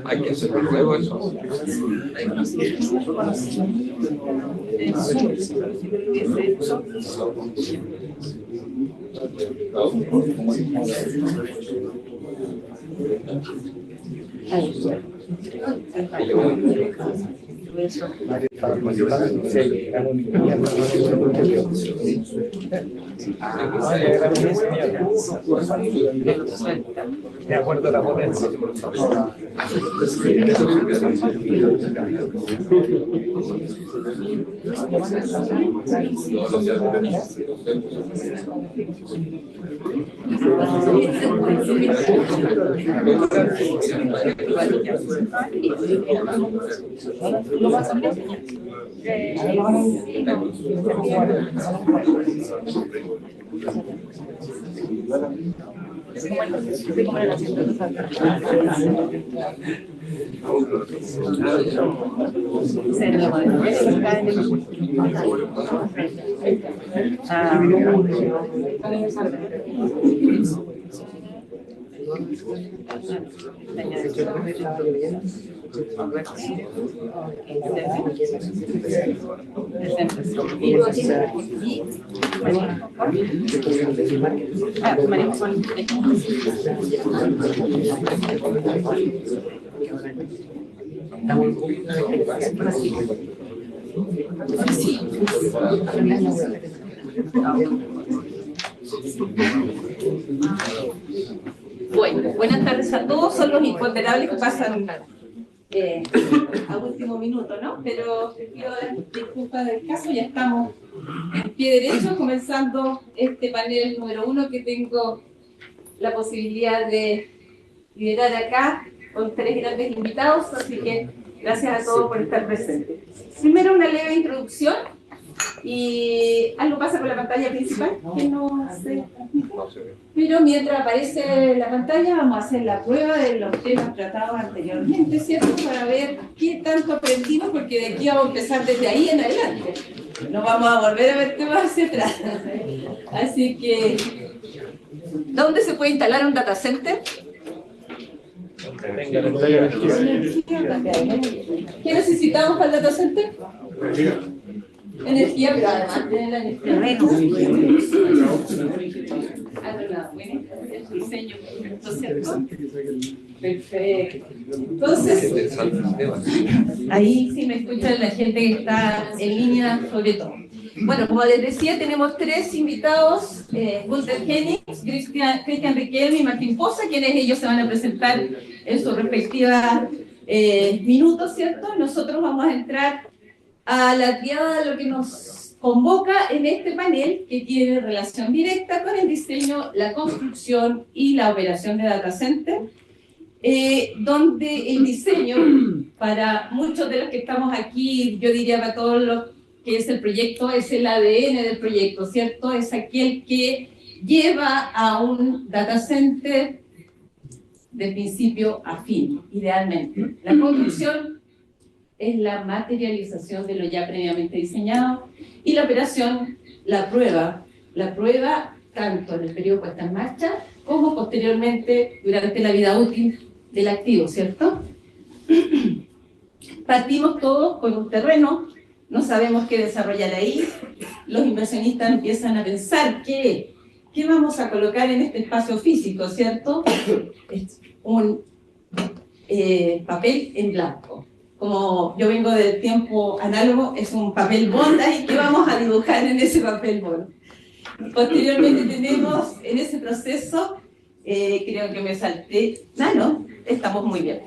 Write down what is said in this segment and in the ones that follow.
Hay que hacer luego eso. De acuerdo a la ponencia. Bueno, buenas tardes a todos. Son los imponderables que pasan a último minuto, ¿no? Pero te pido disculpas del caso, ya estamos en pie derecho, comenzando este panel número 1 que tengo la posibilidad de liderar acá con 3 grandes invitados, así que gracias a todos por estar presentes. Primero una leve introducción y algo pasa con la pantalla principal que no se transmite. Pero mientras aparece la pantalla vamos a hacer la prueba de los temas tratados anteriormente, ¿cierto? Para ver qué tanto aprendimos, porque de aquí vamos a empezar desde ahí en adelante. No vamos a volver a ver temas hacia atrás. Así que, ¿dónde se puede instalar un data center? ¿Qué necesitamos para el data center? Energía, pero además de la energía. El diseño, ¿cierto? Perfecto. Entonces, ahí sí me escuchan la gente que está en línea sobre todo. Bueno, como les decía, tenemos 3 invitados, Gunther Henning, Cristian Riquelme y Martín Poza, quienes ellos se van a presentar en sus respectivas minutos, ¿cierto? Nosotros vamos a entrar a la triada de lo que nos convoca en este panel, que tiene relación directa con el diseño, la construcción y la operación de data center, donde el diseño, para muchos de los que estamos aquí, yo diría para todos los que es el proyecto, es el ADN del proyecto, ¿cierto? Es aquel que lleva a un data center de principio a fin, idealmente. La construcción es la materialización de lo ya previamente diseñado, y la operación, la prueba tanto en el periodo puesta en marcha como posteriormente durante la vida útil del activo, ¿cierto? Partimos todos con un terreno, no sabemos qué desarrollar ahí, los inversionistas empiezan a pensar qué vamos a colocar en este espacio físico, ¿cierto? Es un papel en blanco. Como yo vengo del tiempo análogo, es un papel bond ahí que vamos a dibujar en ese papel bond. Posteriormente tenemos en ese proceso, creo que me salté, no, estamos muy bien.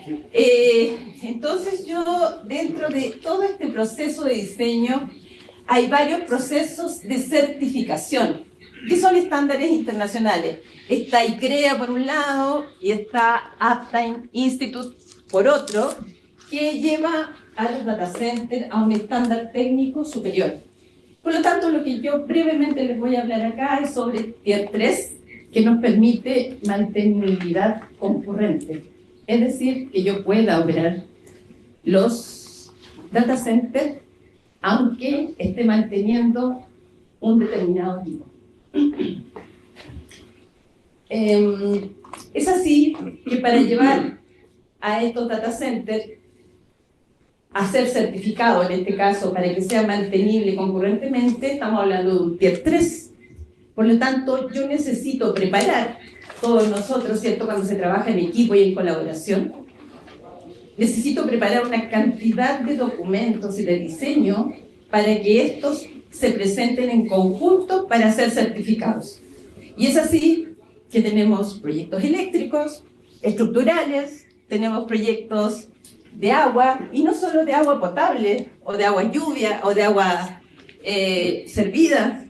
Entonces yo, dentro de todo este proceso de diseño, hay varios procesos de certificación, que son estándares internacionales. Está ICREA por un lado, y está Uptime Institute por otro, que lleva a los data centers a un estándar técnico superior. Por lo tanto, lo que yo brevemente les voy a hablar acá es sobre Tier 3, que nos permite mantenibilidad concurrente. Es decir, que yo pueda operar los data centers aunque esté manteniendo un determinado tipo. Es así que para llevar a estos data centers a ser certificado, en este caso, para que sea mantenible concurrentemente, estamos hablando de un Tier 3. Por lo tanto, yo necesito preparar, todos nosotros, ¿cierto?, cuando se trabaja en equipo y en colaboración, necesito preparar una cantidad de documentos y de diseño para que estos se presenten en conjunto para ser certificados. Y es así que tenemos proyectos eléctricos, estructurales, tenemos proyectos de agua, y no solo de agua potable, o de agua lluvia, o de agua servida.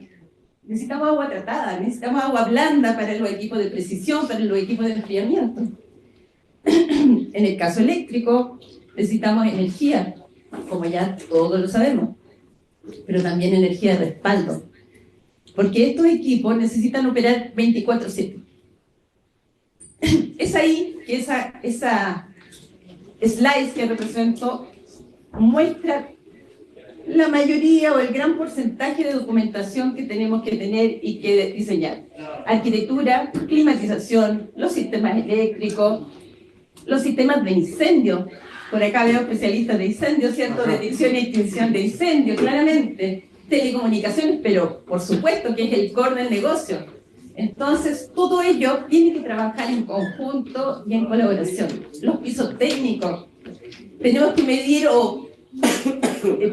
Necesitamos agua tratada, necesitamos agua blanda para los equipos de precisión, para los equipos de enfriamiento. En el caso eléctrico, necesitamos energía, como ya todos lo sabemos, pero también energía de respaldo, porque estos equipos necesitan operar 24/7. Es ahí que esa slide que represento muestra la mayoría o el gran porcentaje de documentación que tenemos que tener y que diseñar. Arquitectura, climatización, los sistemas eléctricos, los sistemas de incendio. Por acá veo especialistas de incendio, ¿cierto? Detención y extinción de incendio, claramente. Telecomunicaciones, pero por supuesto que es el core del negocio. Entonces, todo ello tiene que trabajar en conjunto y en colaboración. Los pisos técnicos. Tenemos que medir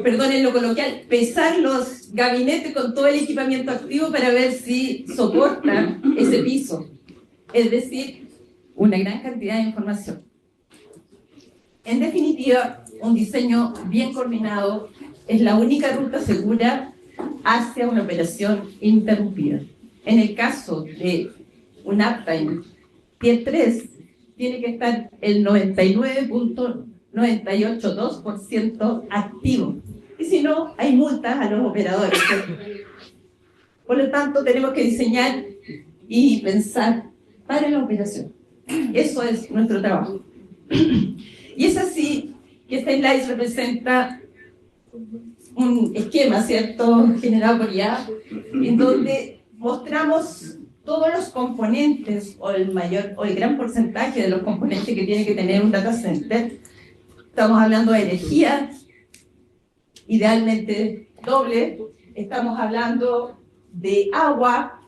perdonen lo coloquial, pesar los gabinetes con todo el equipamiento activo para ver si soportan ese piso. Es decir, una gran cantidad de información. En definitiva, un diseño bien coordinado es la única ruta segura hacia una operación interrumpida. En el caso de un uptime Tier 3, tiene que estar el 99.982% activo. Y si no, hay multas a los operadores. Por lo tanto, tenemos que diseñar y pensar para la operación. Eso es nuestro trabajo. Y es así que esta slide representa un esquema, ¿cierto?, generado por IA, en donde mostramos todos los componentes, o el gran porcentaje de los componentes que tiene que tener un data center. Estamos hablando de energía, idealmente doble, estamos hablando de agua,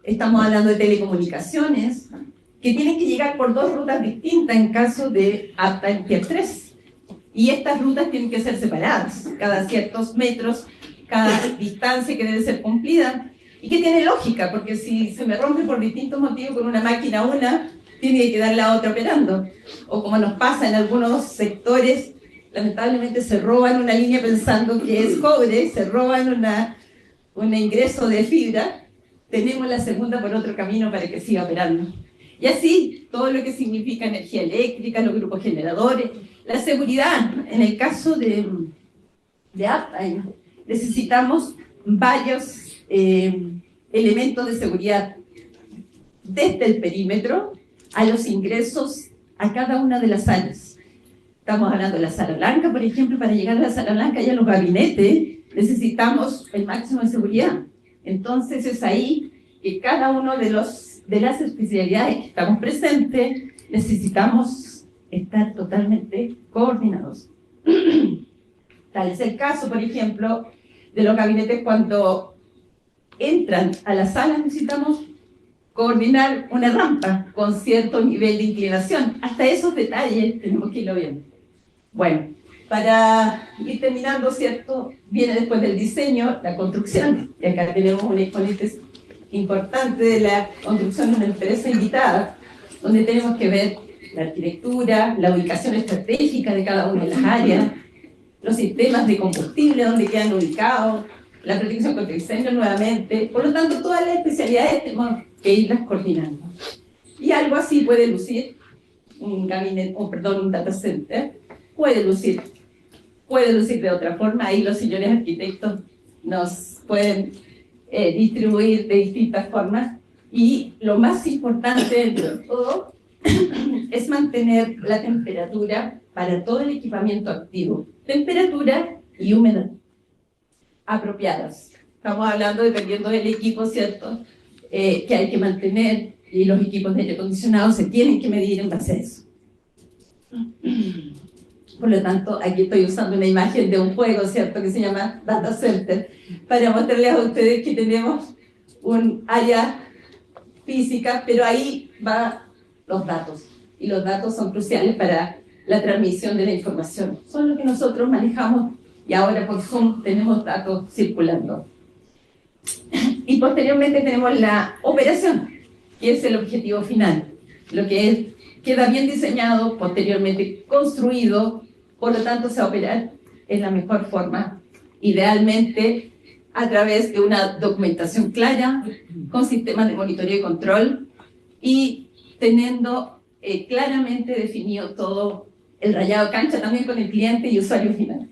estamos hablando de telecomunicaciones, que tienen que llegar por dos rutas distintas en caso de Uptime Tier 3. Y estas rutas tienen que ser separadas, cada ciertos metros, cada distancia que debe ser cumplida, y que tiene lógica, porque si se me rompe por distintos motivos con una máquina una, tiene que quedar la otra operando. O como nos pasa en algunos sectores, lamentablemente se roban una línea pensando que es cobre, se roban un ingreso de fibra, tenemos la segunda por otro camino para que siga operando. Y así, todo lo que significa energía eléctrica, los grupos generadores, la seguridad. En el caso de Uptime, necesitamos varios elementos de seguridad, desde el perímetro a los ingresos a cada una de las salas. Estamos hablando de la sala blanca, por ejemplo. Para llegar a la sala blanca y a los gabinetes necesitamos el máximo de seguridad. Entonces es ahí que cada uno de los de las especialidades que estamos presentes, necesitamos estar totalmente coordinados. Tal es el caso, por ejemplo, de los gabinetes cuando entran a la sala, necesitamos coordinar una rampa con cierto nivel de inclinación. Hasta esos detalles tenemos que irlo viendo. Bueno, para ir terminando, ¿cierto? Viene después del diseño, la construcción. Y acá tenemos un exponente importante de la construcción de una empresa invitada, donde tenemos que ver la arquitectura, la ubicación estratégica de cada una de las áreas, los sistemas de combustible, donde quedan ubicados, la protección contra incendios nuevamente. Por lo tanto, todas las especialidades tenemos que irlas coordinando. Y algo así puede lucir un gabinete, un data center, puede lucir de otra forma. Ahí los señores arquitectos nos pueden distribuir de distintas formas. Y lo más importante de todo es mantener la temperatura para todo el equipamiento activo. Temperatura y humedad apropiadas. Estamos hablando, dependiendo del equipo, ¿cierto?, que hay que mantener, y los equipos de aire acondicionado se tienen que medir en base a eso. Por lo tanto, aquí estoy usando una imagen de un juego, ¿cierto?, que se llama Data Center, para mostrarles a ustedes que tenemos un área física, pero ahí van los datos, y los datos son cruciales para la transmisión de la información. Son lo que nosotros manejamos, y ahora por Zoom tenemos datos circulando. Y posteriormente tenemos la operación, que es el objetivo final, lo que queda bien diseñado, posteriormente construido, por lo tanto se va a operar en la mejor forma, idealmente a través de una documentación clara, con sistemas de monitoreo y control, y teniendo claramente definido todo el rayado de cancha también con el cliente y usuario final.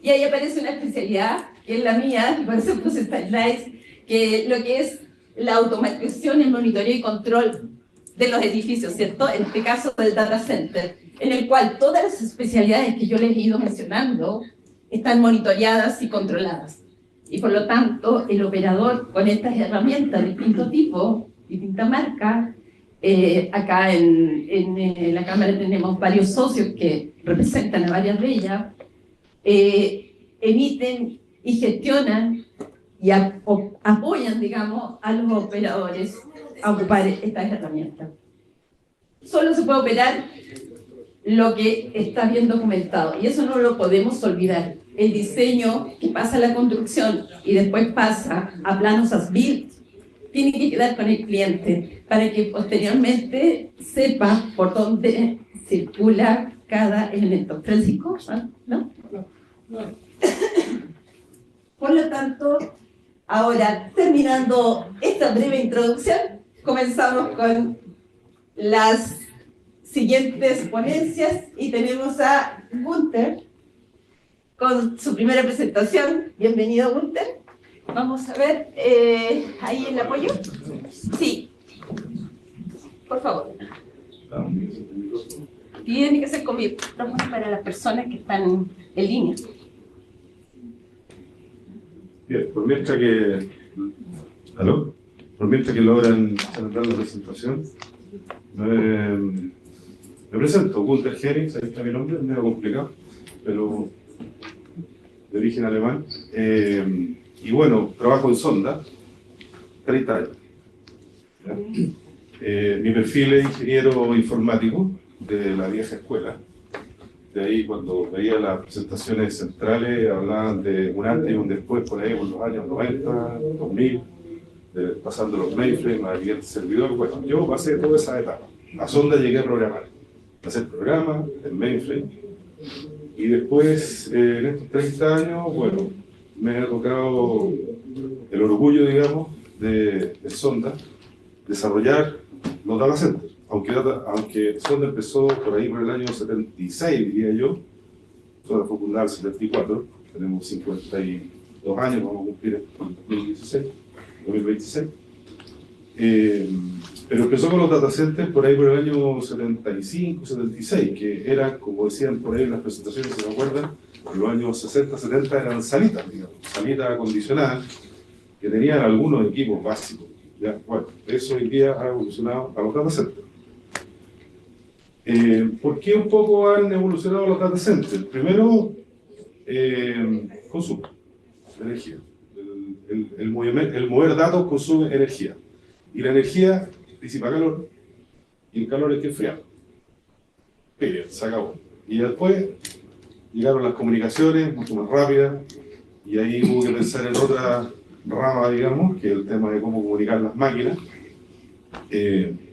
Y ahí aparece una especialidad, que es la mía, y por eso puse esta slide, que lo que es la automatización, el monitoreo y control de los edificios, ¿cierto? En este caso del data center, en el cual todas las especialidades que yo les he ido mencionando están monitoreadas y controladas. Y por lo tanto, el operador con estas herramientas de distinto tipo, distinta marca, acá en la Cámara tenemos varios socios que representan a varias de ellas, emiten y gestionan y apoyan, digamos, a los operadores a ocupar estas herramientas. Solo se puede operar lo que está bien documentado, y eso no lo podemos olvidar. El diseño que pasa a la construcción y después pasa a planos as-built tiene que quedar con el cliente para que posteriormente sepa por dónde circula cada elemento. Francisco, ¿no? Por lo tanto, ahora, terminando esta breve introducción, comenzamos con las siguientes ponencias y tenemos a Gunther con su primera presentación. Bienvenido, Gunther. Vamos a ver, ¿ahí el apoyo? Sí. Por favor. Tiene que ser con micrófono para las personas que están en línea. Bien, por mientras que... ¿Aló? Por mientras que logran dar la presentación, me presento, Gunther Hering, ahí está mi nombre, es medio complicado, pero de origen alemán. Y bueno, trabajo en Sonda, 30 años. Mi perfil es ingeniero informático de la vieja escuela. De ahí, cuando veía las presentaciones centrales, hablaban de un antes y un después, por ahí, por los años 90, 2000, pasando los mainframes al siguiente servidor. Bueno, yo pasé toda esa etapa. A Sonda llegué a programar, a hacer programas en mainframe. Y después, en estos 30 años, bueno, me ha tocado el orgullo, digamos, de Sonda, desarrollar los data centers. Aunque Sonda empezó por ahí por el año 76, diría yo. Sonda fue fundada en el 74, tenemos 52 años, vamos a cumplir en 2026. Pero empezó con los data centers por ahí por el año 75, 76, que eran, como decían por ahí en las presentaciones, si se acuerdan, en los años 60, 70 eran salitas, digamos, salitas acondicionadas, que tenían algunos equipos básicos ¿ya? Bueno, eso hoy día ha evolucionado a los data centers. ¿Por qué un poco han evolucionado los data centers? Primero, consumo de energía. El mover datos consume energía. Y la energía disipa calor, y el calor hay que enfriar. Se acabó. Y después llegaron las comunicaciones mucho más rápidas, y ahí hubo que pensar en otra rama, digamos, que es el tema de cómo comunicar las máquinas,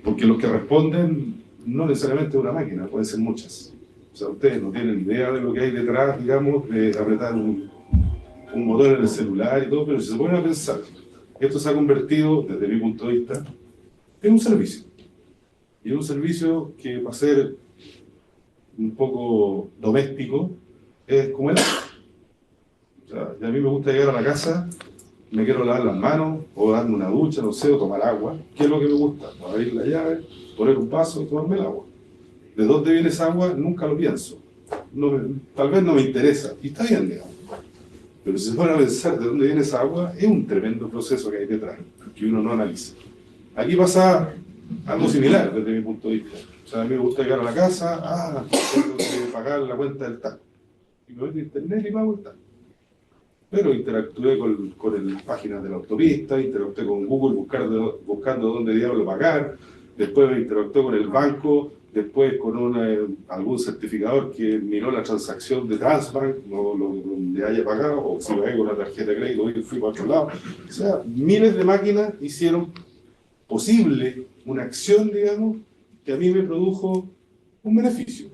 porque los que responden no necesariamente una máquina, pueden ser muchas. O sea, ustedes no tienen idea de lo que hay detrás, digamos, de apretar un motor en el celular y todo, pero si se ponen a pensar, esto se ha convertido, desde mi punto de vista, en un servicio. Y en un servicio que, para ser un poco doméstico, es como el agua. O sea, y a mí me gusta llegar a la casa, me quiero lavar las manos, o darme una ducha, no sé, o tomar agua. ¿Qué es lo que me gusta? Abrir la llave, poner un vaso y tomarme el agua. ¿De dónde viene esa agua? Nunca lo pienso. Tal vez no me interesa. Y está bien, digamos. Pero si se pone a pensar de dónde viene esa agua, es un tremendo proceso que hay detrás, que uno no analiza. Aquí pasa algo similar desde mi punto de vista. O sea, a mí me gusta llegar a la casa, tengo que pagar la cuenta del TAC. Y me voy a internet y pago el TAC. Pero interactué con las páginas de la autopista, interactué con Google buscando dónde diablo pagar, después me interactué con el banco, después con algún certificador que miró la transacción de Transbank, donde haya pagado, o si pagué con una tarjeta de crédito y fui para otro lado. O sea, miles de máquinas hicieron posible una acción, digamos, que a mí me produjo un beneficio.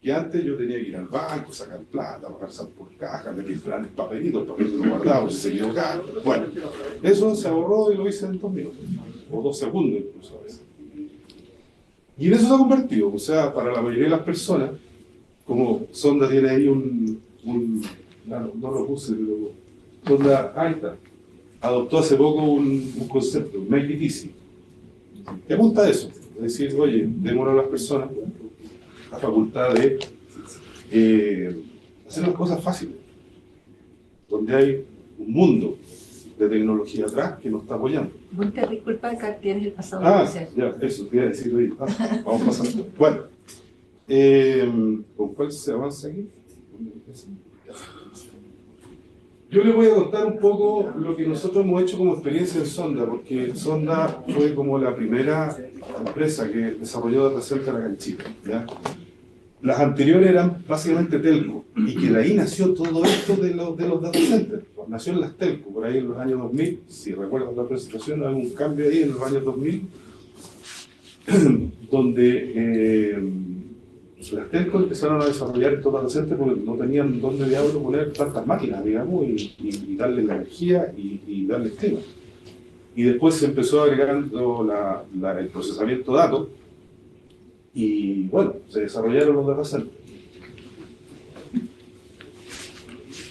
Que antes yo tenía que ir al banco, sacar plata, pagar por caja, meter planes, papelitos guardados, si se equivocaba. Bueno, eso se ahorró y lo hice en 2 minutos, o 2 segundos incluso a veces. Y en eso se ha convertido, o sea, para la mayoría de las personas, como Sonda tiene ahí no lo puse, pero Sonda, ahí está, adoptó hace poco un concepto, make it easy. ¿Qué apunta a eso? Es decir, oye, démosle a las personas la facultad de hacer las cosas fáciles, donde hay un mundo de tecnología atrás que nos está apoyando. Muchas disculpas, acá tienes el pasado. Ya, eso, te iba a decir, oye, vamos pasando. Bueno, ¿con cuál se avanza aquí? Yo les voy a contar un poco lo que nosotros hemos hecho como experiencia en Sonda, porque Sonda fue como la primera empresa que desarrolló data center acá en Chile, ¿ya? Las anteriores eran básicamente telco, y que de ahí nació todo esto de los data centers. Nació en las telco, por ahí en los años 2000, si recuerdan la presentación, hay un cambio ahí en los años 2000, donde las telcos empezaron a desarrollar estos data centers porque no tenían dónde diablo poner tantas máquinas, digamos, y darle la energía y darle clima. Y después se empezó agregando el procesamiento de datos, y bueno, se desarrollaron los data centers.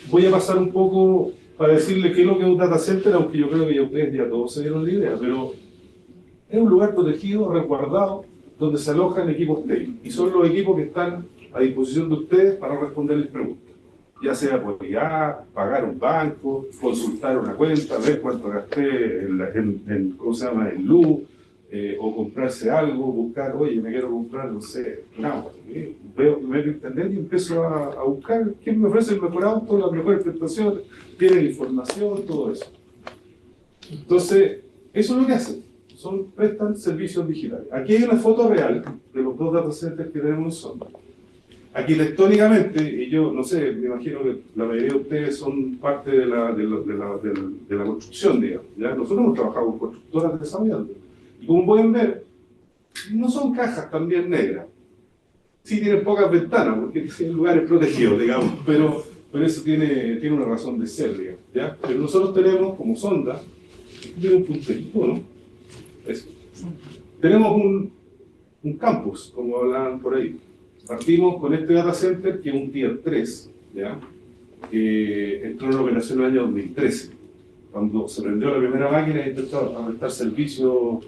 Voy a pasar un poco para decirle qué es lo que es un data center, aunque yo creo que ya ustedes ya todos se dieron la idea, pero es un lugar protegido, resguardado, donde se alojan equipos técnicos, y son los equipos que están a disposición de ustedes para responderles preguntas, ya sea por IA, pagar un banco, consultar una cuenta, ver cuánto gasté ¿cómo se llama?, en luz, o comprarse algo, buscar, oye, me quiero comprar, no sé, un auto. Veo internet y empiezo a buscar quién me ofrece el mejor auto, las mejores prestaciones, tienen información, todo eso. Entonces, eso es lo que hacen. Prestan servicios digitales. Aquí hay una foto real de los 2 data centers que tenemos en Sonda. Arquitectónicamente, y yo no sé, me imagino que la mayoría de ustedes son parte de la construcción, digamos, ¿ya? Nosotros hemos trabajado con constructoras desarrollando. Y como pueden ver, no son cajas también negras. Sí tienen pocas ventanas, porque tienen lugares protegidos, digamos, pero eso tiene una razón de ser, digamos, ¿ya? Pero nosotros tenemos, como Sonda, tiene un punterito, ¿no? Eso. Tenemos un campus, como hablaban por ahí. Partimos con este data center, que es un Tier 3, ¿ya? Que entró en operación en el año 2013. Cuando se prendió la primera máquina y empezó a prestar servicio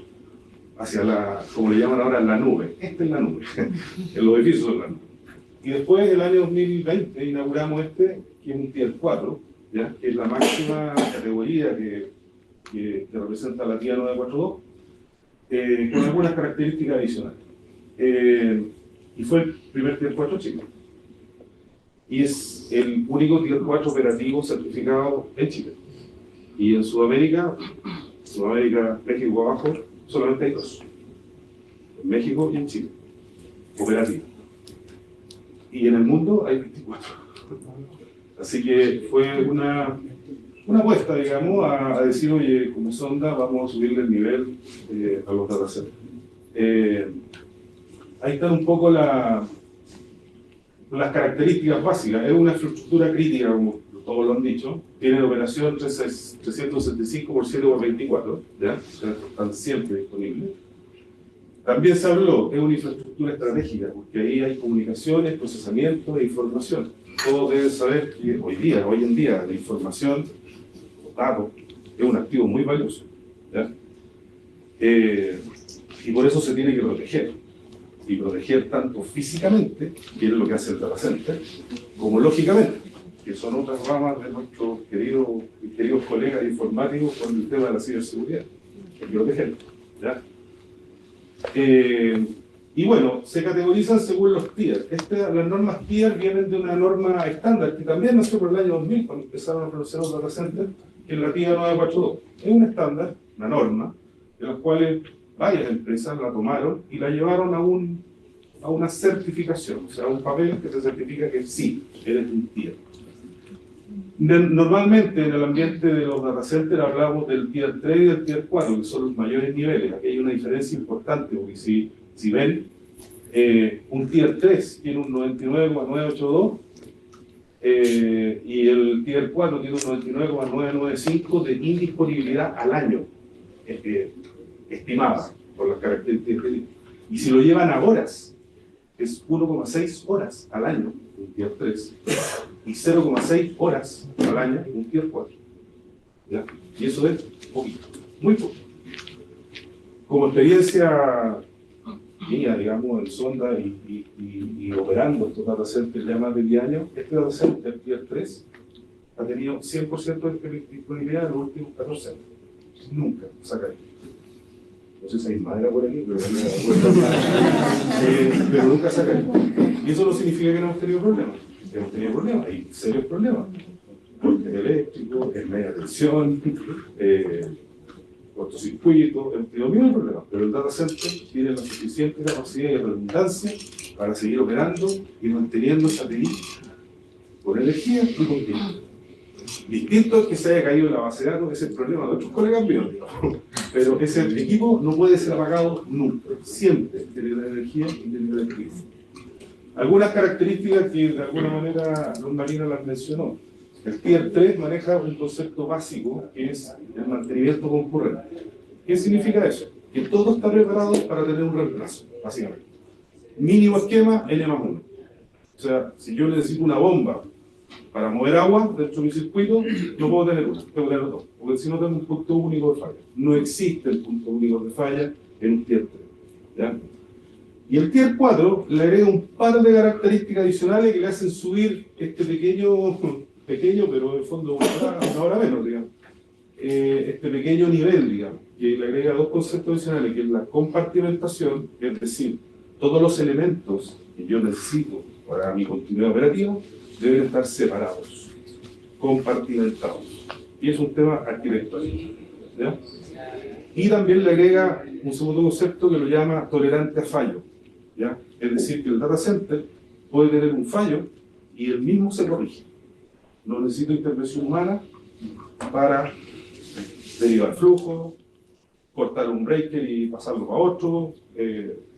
hacia como le llaman ahora, la nube. Esta es la nube, en los edificios son la nube. Y después, el año 2020, inauguramos que es un Tier 4, ¿ya? Que es la máxima categoría que que representa la TIA 942, con algunas características adicionales. Y fue el primer Tier 4 chileno. Y es el único Tier 4 operativo certificado en Chile. Y en Sudamérica, México abajo, solamente hay 2. En México y en Chile, operativo. Y en el mundo hay 24. Así que fue una apuesta, digamos, a decir, oye, como sonda, vamos a subirle el nivel a los data centers. Ahí están un poco las características básicas. Es una infraestructura crítica, como todos lo han dicho. Tiene operación 365 por 7 por 24, ¿ya? O sea, están siempre disponibles. También se habló, es una infraestructura estratégica, porque ahí hay comunicaciones, procesamiento e información. Todos deben saber que hoy en día, la información, los datos, es un activo muy valioso, ¿ya? Y por eso se tiene que proteger. Y proteger tanto físicamente, que es lo que hace el data center, como lógicamente, que son otras ramas de nuestros queridos colegas informáticos con el tema de la ciberseguridad. Hay que protegerlo, ¿ya? Y bueno, se categorizan según los tier. Las normas tier vienen de una norma estándar que también nació por el año 2000, cuando empezaron a conocer los data centers, que es la TIA 942. Es un estándar, una norma, de las cuales varias empresas la tomaron y la llevaron a una certificación, o sea, un papel que te certifica que sí, eres un tier. Normalmente en el ambiente de los data centers hablamos del tier 3 y del tier 4, que son los mayores niveles. Aquí hay una diferencia importante, porque si ven, un tier 3 tiene un 99,982 y el tier 4 tiene un 99,995 de indisponibilidad al año, estimada por las características. Y si lo llevan a horas, es 1,6 horas al año, un tier 3, y 0,6 horas al año, un tier 4. ¿Ya? Y eso es poquito, muy poco. Como experiencia mía, digamos, en sonda y operando estos data centers ya más de 10 años, este data center, tier 3, ha tenido 100% de disponibilidad en los últimos 14 años. Nunca saca ahí. No sé si hay madera por aquí, pero nunca saca ahí. Y eso no significa que no hemos tenido problemas. Hemos tenido problemas, hay serios problemas. Cortes eléctricos, en media tensión, cortocircuito, hemos tenido miles de problemas. Pero el data center tiene la suficiente capacidad y redundancia para seguir operando y manteniendo esa TI con energía y con tiempo. Distinto es que se haya caído la base de datos, ese es el problema de otros colegas míos, pero ese equipo no puede ser apagado nunca, siempre tiene la energía y tiene la equipo. Algunas características que de alguna manera Luz Marina las mencionó. El Tier 3 maneja un concepto básico que es el mantenimiento concurrente. ¿Qué significa eso? Que todo está preparado para tener un reemplazo, básicamente. Mínimo esquema, N+1. O sea, si yo necesito una bomba para mover agua dentro de mi circuito, no puedo tener una, tengo que tener dos, porque si no tengo un punto único de falla. No existe el punto único de falla en un Tier 3. ¿Ya? Y el Tier 4 le agrega un par de características adicionales que le hacen subir este pequeño, pero en fondo una hora menos, digamos. Este pequeño nivel, digamos, que le agrega dos conceptos adicionales, que es la compartimentación, es decir, todos los elementos que yo necesito para mi continuidad operativa deben estar separados, compartimentados. Y es un tema arquitectónico, ¿ya? Y también le agrega un segundo concepto que lo llama tolerante a fallo, ¿ya? Es decir, que el data center puede tener un fallo y el mismo se corrige. No necesito intervención humana para derivar flujo, cortar un breaker y pasarlo a otro,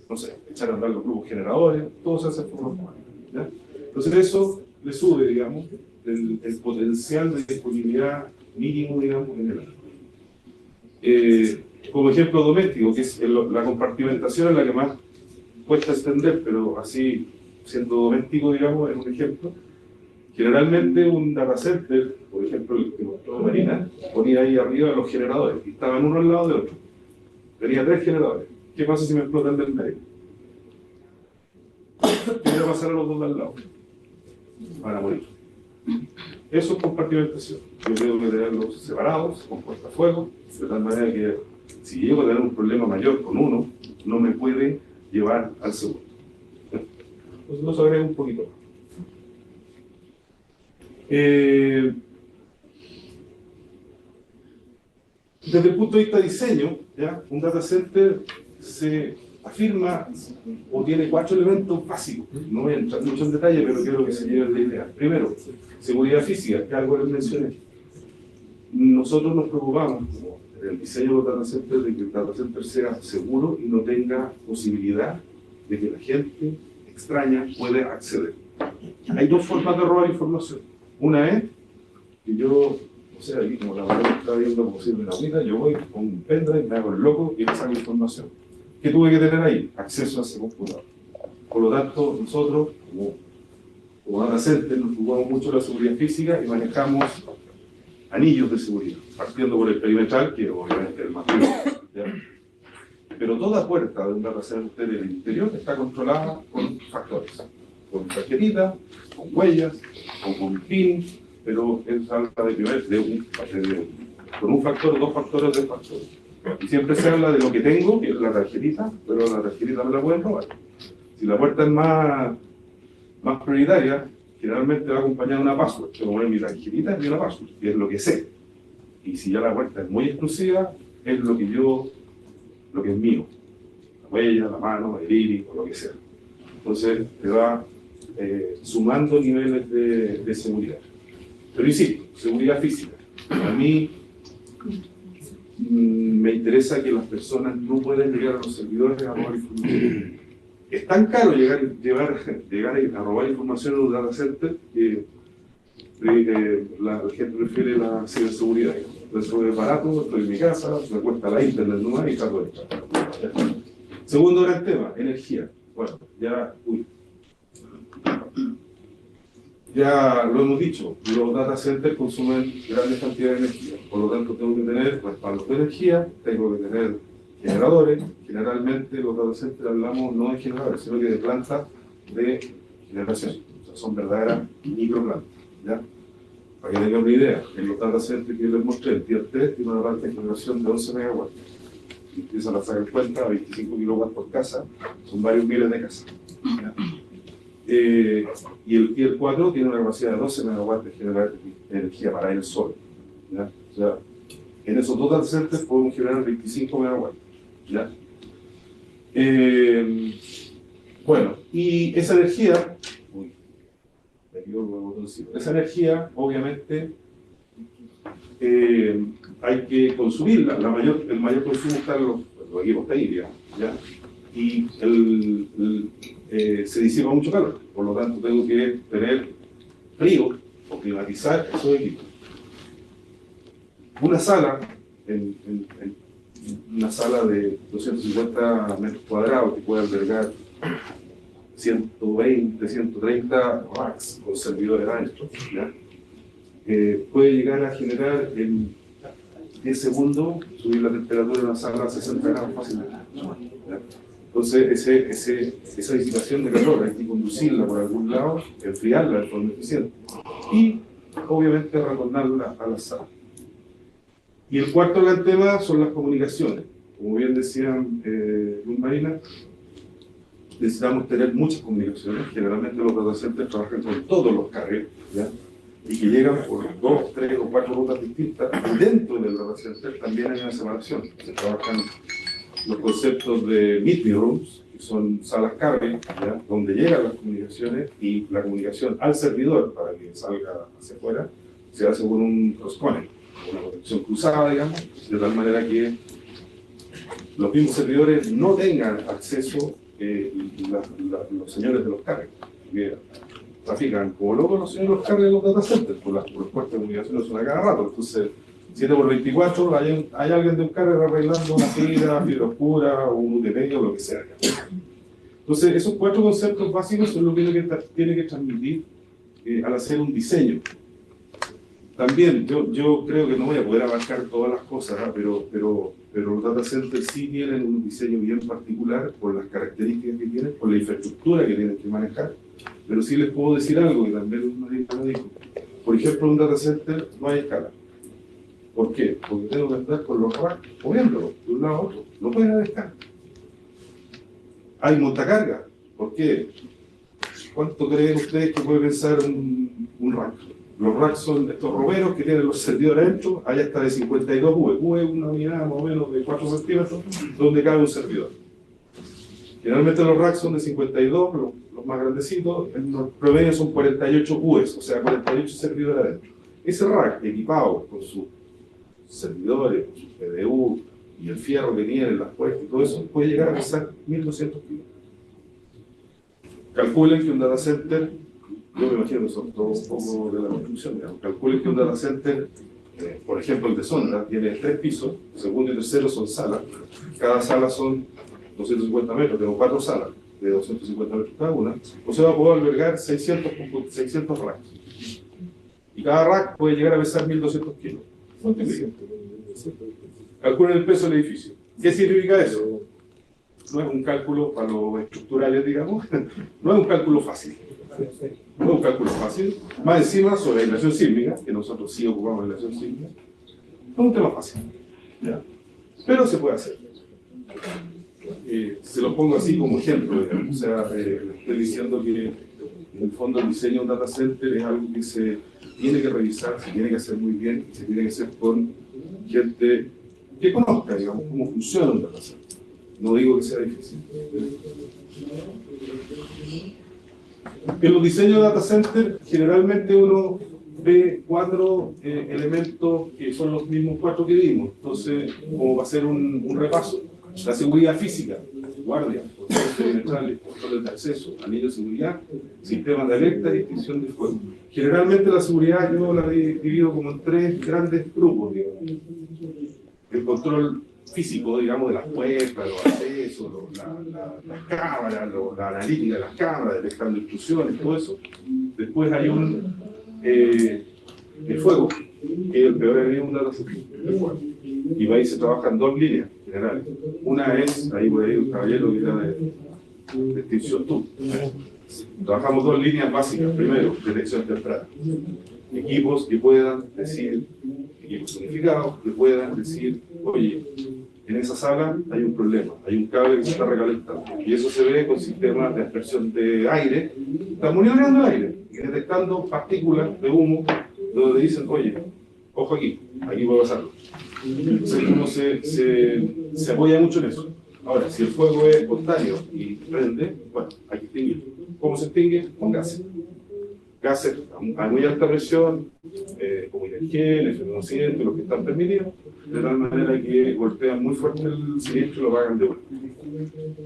no sé, echar a andar los grupos generadores, todo se hace por forma, ¿ya? Entonces eso le sube, digamos, el potencial de disponibilidad mínimo, digamos, general. Como ejemplo doméstico, que es la compartimentación es la que más cuesta extender, pero así, siendo doméstico, digamos, es un ejemplo. Generalmente un data center, por ejemplo el que mostró Marina, ponía ahí arriba los generadores, y estaban uno al lado de otro. Tenía 3 generadores. ¿Qué pasa si me explotan del medio? ¿Qué voy a pasar a los dos de al lado? Van a morir. Eso es compartimentación. Yo tengo que tenerlos separados, con cortafuegos, de tal manera que si llego a tener un problema mayor con uno, no me puede llevar al segundo. Entonces nos agrega un poquito más. Desde el punto de vista de diseño, ¿ya? Un data center se afirma o tiene 4 elementos básicos. No voy a entrar mucho en detalle, pero quiero que se lleven la idea. Primero, seguridad física, que algo les mencioné. Nosotros nos preocupamos, como en el diseño de los data centers, de que el data center sea seguro y no tenga posibilidad de que la gente extraña pueda acceder. Hay 2 formas de robar información. Una es que yo, o sea, aquí como la madre está viendo como sirve una agüita, yo voy con un pendrive, me hago el loco y le saco información. ¿Qué tuve que tener ahí? Acceso a ese computador. Por lo tanto, nosotros, como data center, nos preocupamos mucho de la seguridad física y manejamos anillos de seguridad, partiendo por el perimetral, que obviamente es el más duro, ¿ya? Pero toda puerta de un data center del interior está controlada con factores, con tarjetitas, con huellas, o con PIN, pero es habla con un factor, 2 factores, 3 factores. Y siempre se habla de lo que tengo, que es la tarjetita, pero la tarjetita me la pueden robar. Si la puerta es más prioritaria, generalmente va acompañada de una password. Yo voy a mi tarjetita y una password, que es lo que sé. Y si ya la puerta es muy exclusiva, es lo que es mío. La huella, la mano, el iris, o lo que sea. Entonces te va sumando niveles de seguridad. Pero insisto, seguridad física. A mí me interesa que las personas no puedan llegar a los servidores a robar información. Es tan caro llegar a robar información en un data center que la gente prefiere la ciberseguridad. Eso es barato, estoy en mi casa, me cuesta la internet nueva y salgo de esto. Segundo gran tema, energía. Bueno, ya lo hemos dicho, los data centers consumen grandes cantidades de energía, por lo tanto tengo que tener respaldos de energía, tengo que tener generadores. Generalmente los data centers hablamos no de generadores, sino que de plantas de generación, o sea, son verdaderas microplantas, ¿ya? Para que tengan una idea, en los data centers que les mostré, el Tier 3 tiene una planta de generación de 11 megawatts, y empiezan a sacar cuenta, 25 kilowatts por casa, son varios miles de casas, ¿ya? Y el Tier 4 tiene una capacidad de 12 megawatts de generar energía para él solo, ¿ya? O sea, en esos dos data centers podemos generar 25 megawatts, ¿ya? Bueno, y esa energía, esa energía obviamente hay que consumirla. El mayor consumo está en los equipos TI, digamos, ¿ya? Y se disipa mucho calor, por lo tanto tengo que tener frío o climatizar esos equipos. Una sala, una sala de 250 metros cuadrados que puede albergar 120, 130 racks con servidores adentro, ¿ya? Puede llegar a generar en 10 segundos subir la temperatura de una sala a 60 grados fácilmente, ¿ya? Entonces esa disipación de calor hay que conducirla por algún lado, enfriarla de forma eficiente y obviamente retornarla a la sala. Y el cuarto gran tema son las comunicaciones. Como bien decían Luz Marina, necesitamos tener muchas comunicaciones. Generalmente los data centers trabajan con todos los carriles, ¿ya? Y que llegan por 2, 3 o 4 rutas distintas. Y dentro del data center también hay una separación. Se trabajan los conceptos de meeting rooms, que son salas carriles, ¿ya? Donde llegan las comunicaciones y la comunicación al servidor para que salga hacia afuera se hace con un cross-connect, una conexión cruzada, digamos, de tal manera que los mismos servidores no tengan acceso los señores de los carriles, que trafican como locos los señores de los carriles de los data centers, por las puertas de comunicación son a cada rato. Entonces 7x24 hay alguien de un carril arreglando una fibra oscura o un UTP o lo que sea. Entonces esos 4 conceptos básicos son lo que tiene que transmitir al hacer un diseño. También yo creo que no voy a poder abarcar todas las cosas, ¿eh? pero los data centers sí tienen un diseño bien particular por las características que tienen, por la infraestructura que tienen que manejar. Pero sí les puedo decir algo que también me dijo. Por ejemplo, en un data center no hay escala. ¿Por qué? Porque tengo que estar con los racks moviéndolo de un lado a otro. No pueden haber escala. Hay montacarga. ¿Por qué? ¿Cuánto creen ustedes que puede pensar un rack? Los racks son estos romeros que tienen los servidores adentro, hay hasta de 52 V. V es una unidad más o menos de 4 centímetros donde cabe un servidor. Generalmente los racks son de 52, los más grandecitos, en los promedio son 48 V, o sea, 48 servidores adentro. Ese rack equipado con sus servidores, con sus PDU y el fierro que tiene, las puertas y todo eso, puede llegar a pesar 1200 kilos. Calculen que un data center, yo me imagino que son todos un poco de la construcción, digamos. Calculen que un data center, por ejemplo el de Sonda, tiene 3 pisos, segundo y tercero son salas, cada sala son 250 metros, tengo 4 salas de 250 metros cada una, o sea, puedo albergar 600 racks. Y cada rack puede llegar a pesar 1200 kilos. Calculen el peso del edificio. ¿Qué significa eso? No es un cálculo para los estructurales, digamos, no es un cálculo fácil. No es un cálculo fácil. Más encima, sobre aislación sísmica, que nosotros sí ocupamos aislación sísmica, no es un tema fácil. ¿Ya? Pero se puede hacer. Se lo pongo así como ejemplo, digamos. O sea, estoy diciendo que en el fondo el diseño de un data center es algo que se tiene que revisar, se tiene que hacer muy bien, se tiene que hacer con gente que conozca, digamos, cómo funciona un data center. No digo que sea difícil. En los diseños de data center, generalmente uno ve 4 elementos que son los mismos 4 que vimos. Entonces, como va a ser un repaso, la seguridad física, guardia, controles perimetrales, controles de acceso, anillos de seguridad, sistemas de alerta y extinción de fuego. Generalmente la seguridad yo la divido como en 3 grandes grupos, digamos. El control físico, digamos, de las puertas, los accesos, las cámaras, la analítica de las cámaras, detectando intrusiones, todo eso. Después hay el fuego, que es el peor enemigo de un data center, el fuego. Y ahí se trabajan 2 líneas generales. Una es, ahí por ahí un caballero que era de extinción tú. Trabajamos 2 líneas básicas. Primero, detección temprana. Equipos que puedan decir, equipos unificados, que puedan decir, oye, en esa sala hay un problema, hay un cable que se está recalentando. Y eso se ve con sistemas de aspersión de aire, están monitoreando el aire y detectando partículas de humo, donde dicen, oye, ojo aquí puede pasarlo. Entonces uno se apoya mucho en eso. Ahora, si el fuego es espontáneo y prende, bueno, hay que extinguirlo. ¿Cómo se extingue? Con gases. Gases a muy alta presión, como hidrogel, F200, los que están permitidos, de tal manera que golpean muy fuerte el siniestro y lo pagan de vuelta.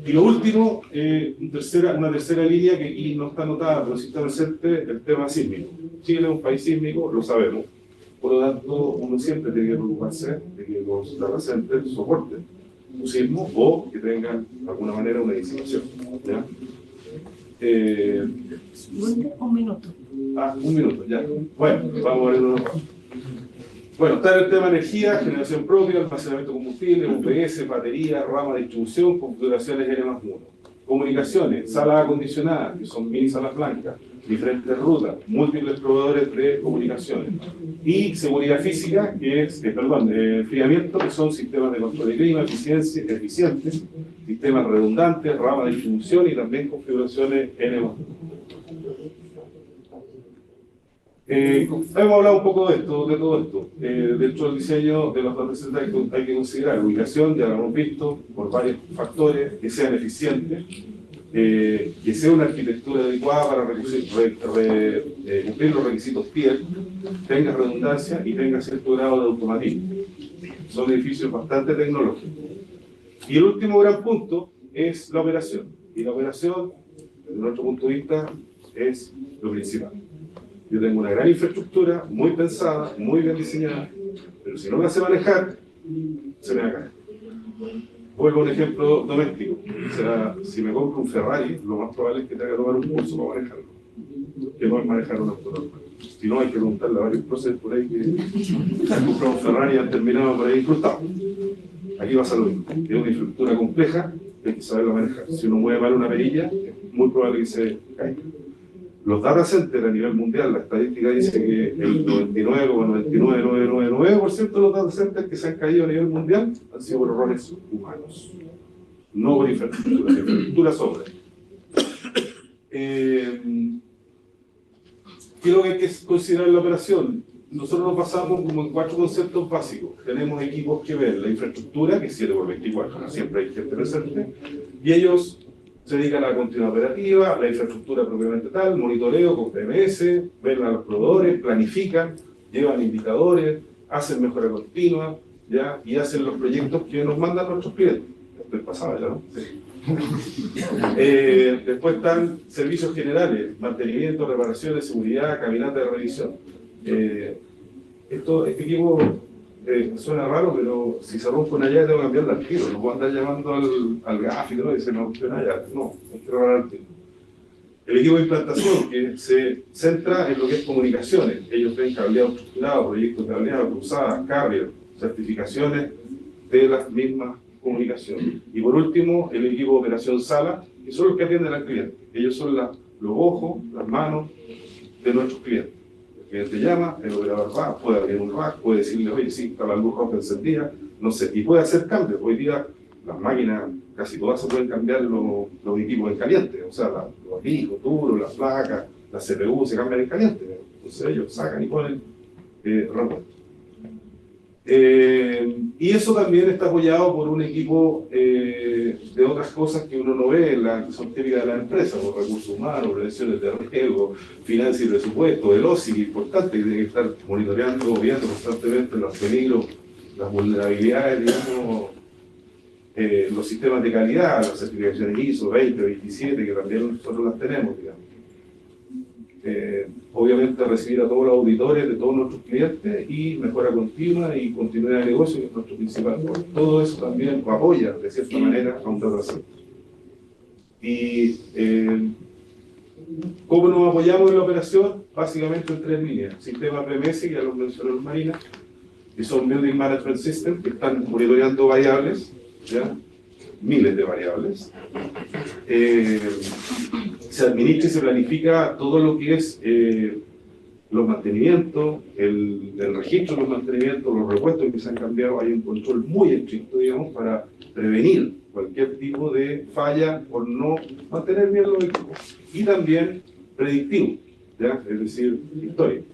Y lo último, una tercera línea que aquí no está anotada, pero sí está presente, el tema sísmico. Chile es un país sísmico, lo sabemos. Por lo tanto, uno siempre tiene que preocuparse de que los data centers soporten un sismo o que tengan de alguna manera una disipación. ¿Ya? Un minuto. Un minuto, ya. Bueno, vamos a ver uno. Bueno, está el tema de energía, generación propia, almacenamiento de combustible, UPS, batería, rama de distribución, configuraciones N+1. Comunicaciones, salas acondicionadas, que son mini salas blancas, diferentes rutas, múltiples proveedores de comunicaciones. Y seguridad física, que es, enfriamiento, que son sistemas de control de clima, eficientes, sistemas redundantes, rama de distribución y también configuraciones N+1. Hemos hablado un poco de todo esto. Dentro del diseño de los data centers hay que considerar ubicación, ya lo hemos visto, por varios factores, que sean eficientes, que sea una arquitectura adecuada para cumplir los requisitos TIER, tenga redundancia y tenga cierto grado de automatismo. Son edificios bastante tecnológicos. Y el último gran punto es la operación. Y la operación, desde nuestro punto de vista, es lo principal. Yo tengo una gran infraestructura, muy pensada, muy bien diseñada, pero si no me hace manejar, se me va a caer. Vuelvo a un ejemplo doméstico. O sea, si me compro un Ferrari, lo más probable es que tenga que tomar un curso para manejarlo, que no es manejar un auto normal. Si no, hay que preguntarle a varios procesos por ahí que han comprado un Ferrari y han terminado por ahí incrustados. Aquí pasa lo mismo. Es una infraestructura compleja, hay que saberla manejar. Si uno mueve mal una perilla, es muy probable que se caiga. Los data centers a nivel mundial, la estadística dice que el 99,999% de los data centers que se han caído a nivel mundial han sido por errores humanos, no por infraestructura, la infraestructura sobre. ¿Qué es lo que hay que considerar en la operación? Nosotros nos basamos como en 4 conceptos básicos. Tenemos equipos que ven la infraestructura, que es 7x24, siempre hay gente presente, y ellos se dedican a la continuidad operativa, la infraestructura propiamente tal, monitoreo con PMS, ven a los proveedores, planifican, llevan indicadores, hacen mejora continua, ¿ya? Y hacen los proyectos que nos mandan nuestros clientes. Estoy pasado ya, ¿no? Sí. Después están servicios generales, mantenimiento, reparaciones, seguridad, caminata de revisión. Este equipo suena raro, pero si se rompe una llave tengo que cambiarla al tiro. No puedo andar llamando al gráfico, ¿no? Y se me rompió una llave. No, hay que reparar al tiro. El equipo de implantación, que se centra en lo que es comunicaciones. Ellos ven cableado estructurado, proyectos de cableado, cruzadas, carrier, certificaciones de las mismas comunicaciones. Y por último, el equipo de operación sala, que son los que atienden al cliente. Ellos son los ojos, las manos de nuestros clientes. El cliente llama, el operador va, puede abrir un rack, puede decirle, oye, sí, está la luz roja encendida, no sé, y puede hacer cambios. Hoy día las máquinas, casi todas se pueden cambiar los equipos en caliente, o sea, los discos duros, las placas, las CPU se cambian en caliente. Entonces ellos sacan y ponen repuestos. Y eso también está apoyado por un equipo de otras cosas que uno no ve, que son típicas de la empresa, por recursos humanos, prevenciones de riesgo, finanzas y presupuesto, el OSI, que es importante, que tiene que estar monitoreando, viendo constantemente los peligros, las vulnerabilidades, digamos, los sistemas de calidad, las certificaciones ISO 20, 27, que también nosotros las tenemos, digamos. Obviamente recibir a todos los auditores de todos nuestros clientes y mejora continua y continuidad de negocio, que es nuestro principal. Todo eso también apoya de cierta manera a un data center. Y ¿cómo nos apoyamos en la operación? Básicamente en 3 líneas. Sistema PMS, que ya los mencionó los Marina, que son Building Management System, que están monitoreando variables, ¿ya? Miles de variables. Se administra y se planifica todo lo que es los mantenimientos, el registro de los mantenimientos, los repuestos que se han cambiado. Hay un control muy estricto, digamos, para prevenir cualquier tipo de falla por no mantener bien los equipos. Y también predictivo, ¿ya? Es decir, histórico.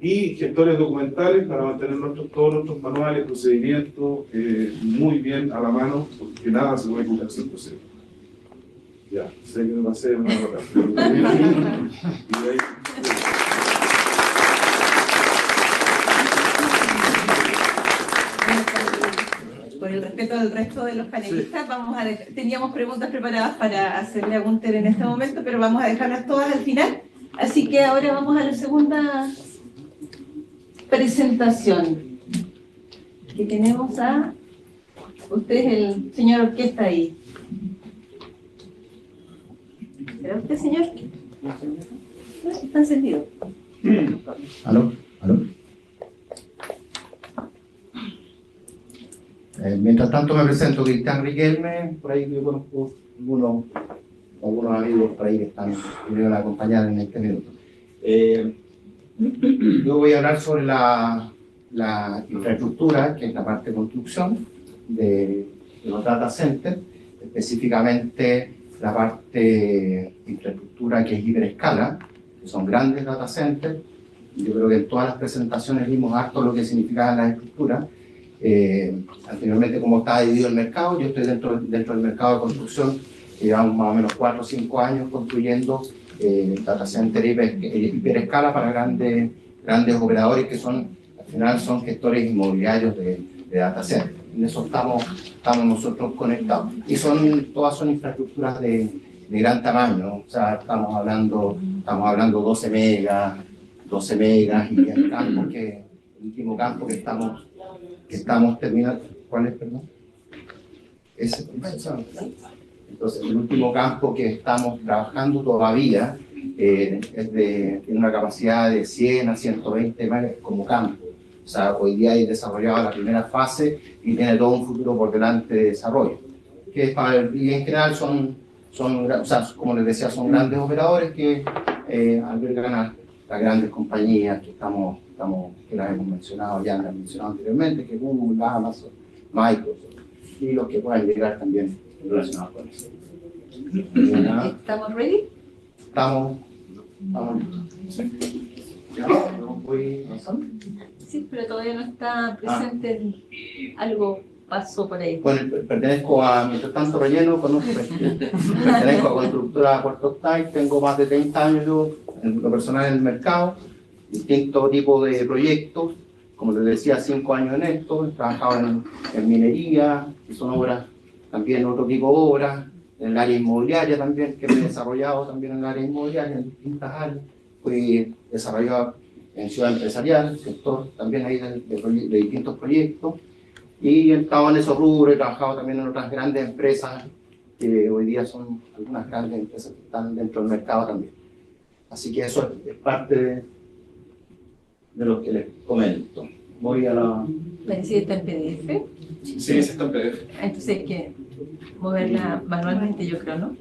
Y gestores documentales para mantener todos nuestros manuales, procedimientos muy bien a la mano, porque nada se puede ejecutar 100%. Ya, sé que me pasé una hora. Por el respeto del resto de los panelistas, teníamos preguntas preparadas para hacerle a Gunter en este momento, pero vamos a dejarlas todas al final. Así que ahora vamos a la segunda presentación, que tenemos a usted, el señor orquesta ahí. ¿Será usted, señor? No, está encendido. ¿Aló? ¿Aló? Mientras tanto me presento, Cristian Riquelme, por ahí yo conozco algunos amigos por ahí que me van a acompañar en este minuto. Yo voy a hablar sobre la infraestructura, que es la parte de construcción de los data centers, específicamente la parte de infraestructura que es hiperescala, que son grandes data centers. Yo creo que en todas las presentaciones vimos harto lo que significaban las estructuras. Anteriormente, como estaba dividido el mercado, yo estoy dentro del mercado de construcción, llevamos más o menos 4 o 5 años construyendo data center hiperescala para grandes operadores que al final son gestores inmobiliarios de data center. En eso estamos nosotros conectados. Y todas son infraestructuras de gran tamaño, ¿no? O sea, estamos hablando 12 megas, y el último campo que estamos terminando. ¿Cuál es, perdón? Entonces, el último campo que estamos trabajando todavía tiene una capacidad de 100 a 120 megas como campo. O sea, hoy día hay desarrollado la primera fase y tiene todo un futuro por delante de desarrollo. Y en general o sea, como les decía, son grandes operadores que albergan a las grandes compañías que las hemos mencionado, ya las hemos mencionado anteriormente, que Google, Amazon, Microsoft, y los que puedan llegar también relacionados con eso. ¿Estamos ready? Estamos listos. ¿Ya? ¿Voy avanzando? Sí, pero todavía no está presente algo pasó por ahí. Bueno, pertenezco a, mientras tanto relleno, pertenezco a Constructora Puerto Octay, tengo más de 30 años yo, en lo personal en el mercado, distintos tipos de proyectos, como les decía, 5 años en esto, he trabajado en minería, que son obras, también otro tipo de obras, en el área inmobiliaria también, que me he desarrollado también en el área inmobiliaria, en distintas áreas, fui desarrollado en Ciudad Empresarial, sector también ahí de distintos proyectos, y he estado en esos rubros, he trabajado también en otras grandes empresas, que hoy día son algunas grandes empresas que están dentro del mercado también. Así que eso es parte de lo que les comento. Voy a la... Parece que está en PDF. Sí, ese está en PDF. Entonces hay que moverla manualmente, yo creo, ¿no?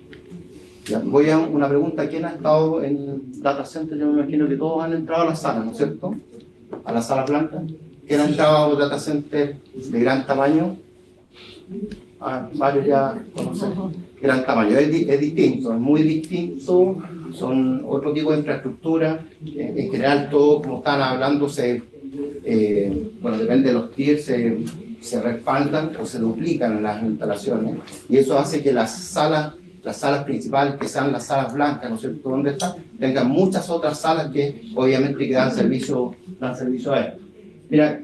Ya, voy a una pregunta. ¿Quién ha estado en Data Center? Yo me imagino que todos han entrado a la sala, ¿no es cierto? A la sala blanca. ¿Quién ha entrado a un Data Center de gran tamaño? Varios ya conocen. Gran tamaño. Es distinto, es muy distinto. Son otro tipo de infraestructura. En general, todo, como están hablando, bueno, depende de los tiers, se respaldan o se duplican en las instalaciones. Y eso hace que las salas principales, que sean las salas blancas, ¿no es cierto?, donde están, tengan muchas otras salas que obviamente que dan servicio a esto. Mira,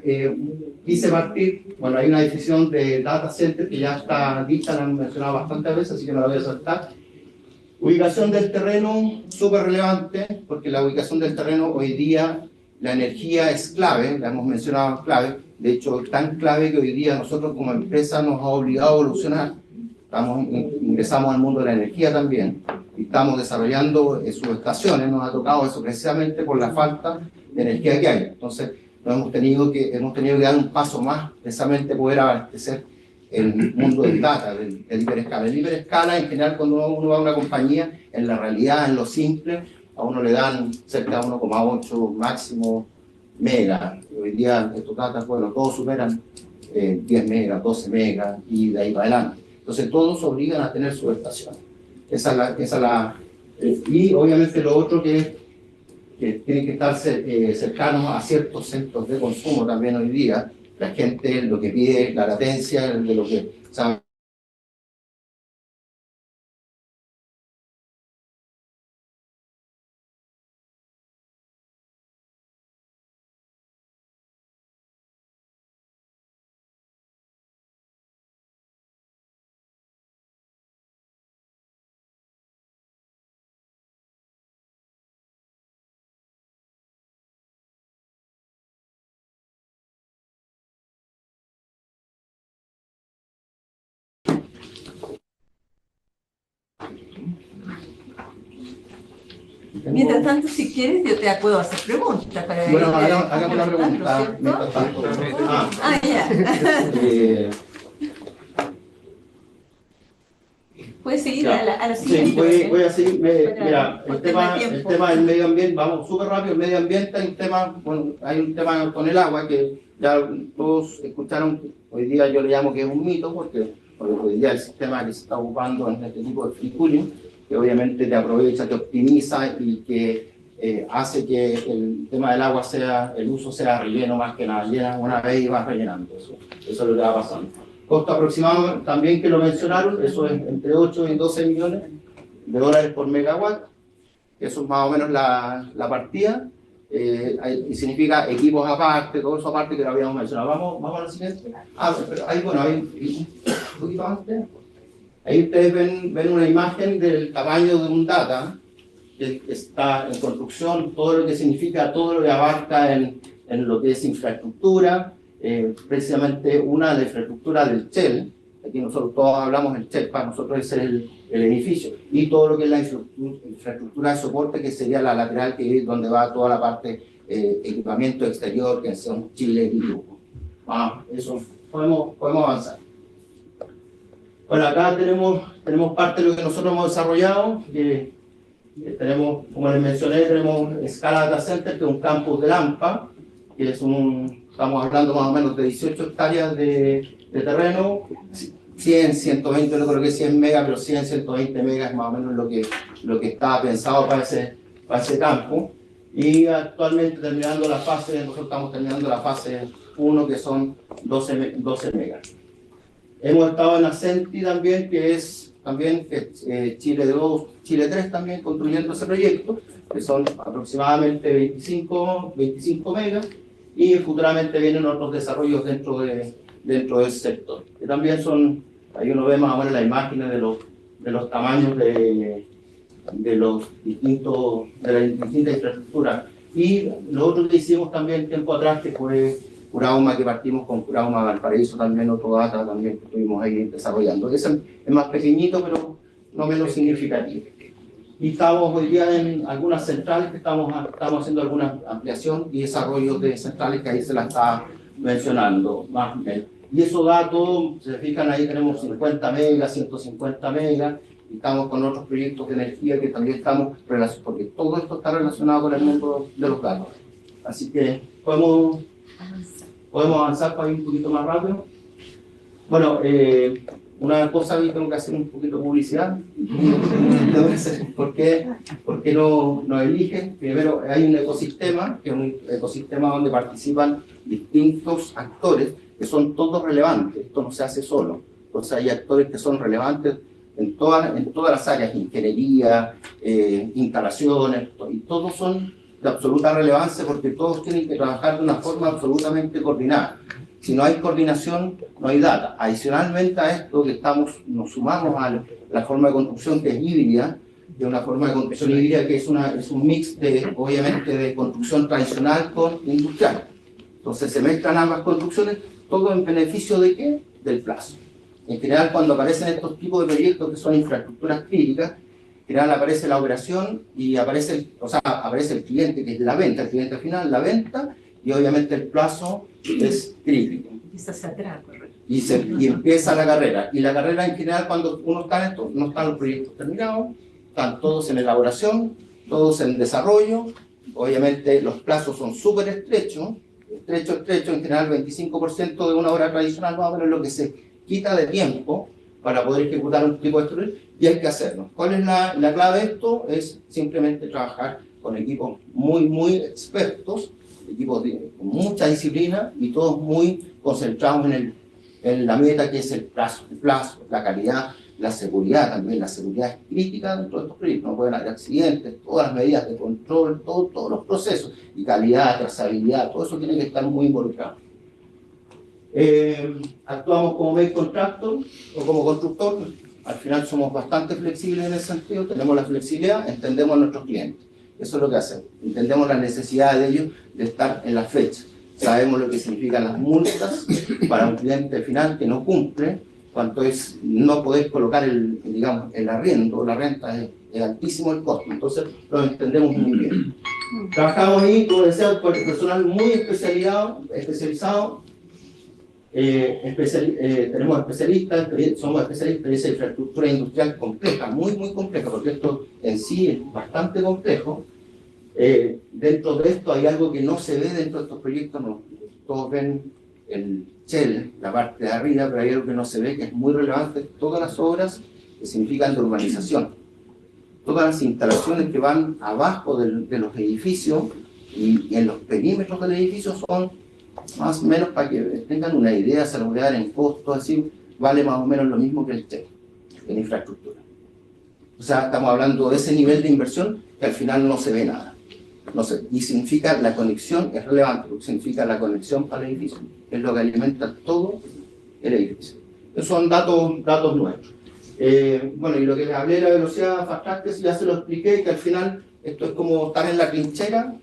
quise partir, bueno, hay una definición de data center que ya está dicha, la han mencionado bastantes veces, así que no la voy a saltar. Ubicación del terreno, súper relevante, porque la ubicación del terreno hoy día, la energía es clave, la hemos mencionado clave, de hecho es tan clave que hoy día nosotros como empresa nos ha obligado a evolucionar. Ingresamos al mundo de la energía también y estamos desarrollando subestaciones, nos ha tocado eso precisamente por la falta de energía que hay. Entonces hemos tenido que dar un paso más, precisamente poder abastecer el mundo del data, del hiperescala. El hiperescala, en general, cuando uno va a una compañía, en la realidad, en lo simple, a uno le dan cerca de 1,8 máximo megas. Hoy día estos datos, bueno, todos superan 10 megas, 12 megas y de ahí para adelante. Entonces todos obligan a tener subestaciones. Y obviamente lo otro que tienen que estar cercanos a ciertos centros de consumo también hoy día. La gente lo que pide es la latencia de lo que sabe. Mientras tanto, si quieres, yo te puedo hacer preguntas. Para Bueno, hagamos la pregunta. Mientras tanto. Ya. Puedes seguir a la siguiente. Sí, voy a seguir. Mira, el tema del medio ambiente, vamos súper rápido. El medio ambiente hay un tema con el agua que ya todos escucharon. Hoy día yo le llamo que es un mito, porque hoy día el sistema que se está ocupando en este tipo de free cooling, que obviamente te aprovecha, te optimiza y que hace que el tema del agua el uso sea relleno más que nada. Llenas una vez y vas rellenando. Eso es lo que va pasando. Costo aproximado también que lo mencionaron, eso es entre 8 y 12 millones de dólares por megawatt. Eso es más o menos la partida. Y significa equipos aparte, todo eso aparte que lo habíamos mencionado. Vamos a la siguiente. Pero ahí, bueno, un poquito antes. Ahí ustedes ven una imagen del tamaño de un data que está en construcción, todo lo que significa, todo lo que abarca en lo que es infraestructura, precisamente la infraestructura del Shell. Aquí nosotros todos hablamos del Shell, para nosotros ese es el edificio, y todo lo que es la infraestructura de soporte, que sería la lateral, que es donde va toda la parte equipamiento exterior, que son Chile y Grupo. Eso podemos avanzar. Bueno, acá tenemos parte de lo que nosotros hemos desarrollado, que Tenemos, como les mencioné, tenemos Scala Data Center, que es un campus de Lampa, que es estamos hablando más o menos de 18 hectáreas de terreno, 100, 120, no creo que 100 megas, pero 100, 120 megas es más o menos lo que estaba pensado para ese campo. Y actualmente terminando la fase, nosotros estamos terminando la fase 1, que son 12 megas. Hemos estado en Ascenti también, que es también Chile 2, Chile 3 también construyendo ese proyecto, que son aproximadamente 25 megas, y futuramente vienen otros desarrollos dentro del sector. Que también ahí uno ve más o menos las imágenes de los tamaños de las distintas infraestructuras. Y lo otro que hicimos también tiempo atrás, que fue Curauma, que partimos con Curauma Valparaíso, también otro data también que estuvimos ahí desarrollando. Ese es más pequeñito, pero no menos significativo. Y estamos hoy día en algunas centrales que estamos haciendo alguna ampliación y desarrollo de centrales, que ahí se la está mencionando más o menos. Y esos datos, se fijan ahí, tenemos 50 megas, 150 megas, y estamos con otros proyectos de energía que también estamos relacionados, porque todo esto está relacionado con el mundo de los datos. Así que podemos avanzar para ir un poquito más rápido. Bueno, una cosa que tengo que hacer un poquito de publicidad. ¿Por qué no nos eligen? Primero, hay un ecosistema, que es un ecosistema donde participan distintos actores, que son todos relevantes. Esto no se hace solo. Entonces hay actores que son relevantes en todas las áreas, ingeniería, instalaciones, y todos son de absoluta relevancia porque todos tienen que trabajar de una forma absolutamente coordinada. Si no hay coordinación, no hay data. Adicionalmente a esto, que nos sumamos a la forma de construcción que es híbrida, de una forma de construcción híbrida que es un mix obviamente, de construcción tradicional con industrial. Entonces se mezclan ambas construcciones, todo en beneficio ¿de qué? Del plazo. En general, cuando aparecen estos tipos de proyectos que son infraestructuras críticas, en general aparece la operación y aparece el cliente, que es la venta, el cliente final, la venta, y obviamente el plazo es crítico. Y empieza la carrera. Y la carrera en general, cuando uno está en esto, no están los proyectos terminados, están todos en elaboración, todos en desarrollo. Obviamente los plazos son súper estrechos, en general 25% de una obra tradicional más o menos lo que se quita de tiempo para poder ejecutar un tipo de estudio, y hay que hacerlo. ¿Cuál es la clave de esto? Es simplemente trabajar con equipos muy expertos, equipos con mucha disciplina y todos muy concentrados en la meta, que es el plazo, la calidad, la seguridad también. La seguridad es crítica dentro de estos proyectos. No pueden haber accidentes, todas las medidas de control, todos los procesos, y calidad, trazabilidad, todo eso tiene que estar muy involucrado. Actuamos como main contractor o como constructor. Al final somos bastante flexibles en ese sentido, tenemos la flexibilidad, entendemos a nuestros clientes. Eso es lo que hacemos. Entendemos las necesidades de ellos de estar en la fecha. Sabemos lo que significan las multas para un cliente final que no cumple, cuanto es no poder colocar el arriendo, la renta, es altísimo el costo. Entonces lo entendemos muy bien. Trabajamos ahí, como decía, con personal muy especializado. Tenemos especialistas, somos especialistas en esa infraestructura industrial compleja, muy compleja, porque esto en sí es bastante complejo. Dentro de esto hay algo que no se ve dentro de estos proyectos, no, todos ven el shell, la parte de arriba, pero hay algo que no se ve, que es muy relevante. Todas las obras que significan de urbanización, todas las instalaciones que van abajo de los edificios y en los perímetros del edificio son más o menos, para que tengan una idea, se lo voy a dar en costos, así, vale más o menos lo mismo que el TEC en infraestructura. O sea, estamos hablando de ese nivel de inversión que al final no se ve nada. No sé, y significa la conexión, es relevante, porque significa la conexión para el edificio, es lo que alimenta todo el edificio. Esos son datos nuestros. Bueno, y lo que les hablé de la velocidad fast track, ya se lo expliqué, que al final esto es como estar en la trinchera.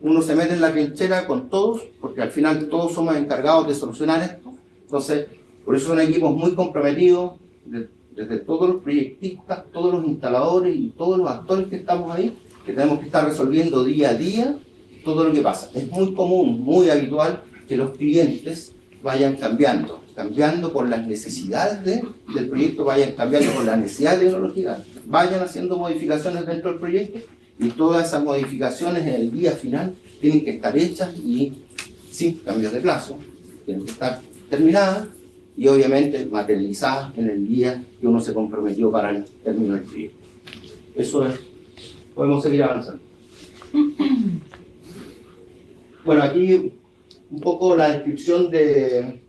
Uno se mete en la trinchera con todos, porque al final todos somos encargados de solucionar esto. Entonces, por eso son equipos muy comprometidos, desde todos los proyectistas, todos los instaladores y todos los actores que estamos ahí, que tenemos que estar resolviendo día a día todo lo que pasa. Es muy común, muy habitual, que los clientes vayan cambiando por las necesidades del proyecto, vayan cambiando por las necesidades tecnológicas, vayan haciendo modificaciones dentro del proyecto y todas esas modificaciones en el día final tienen que estar hechas y sin cambios de plazo, tienen que estar terminadas y obviamente materializadas en el día que uno se comprometió para el término del proyecto. Eso es, podemos seguir avanzando. Bueno, aquí un poco la descripción del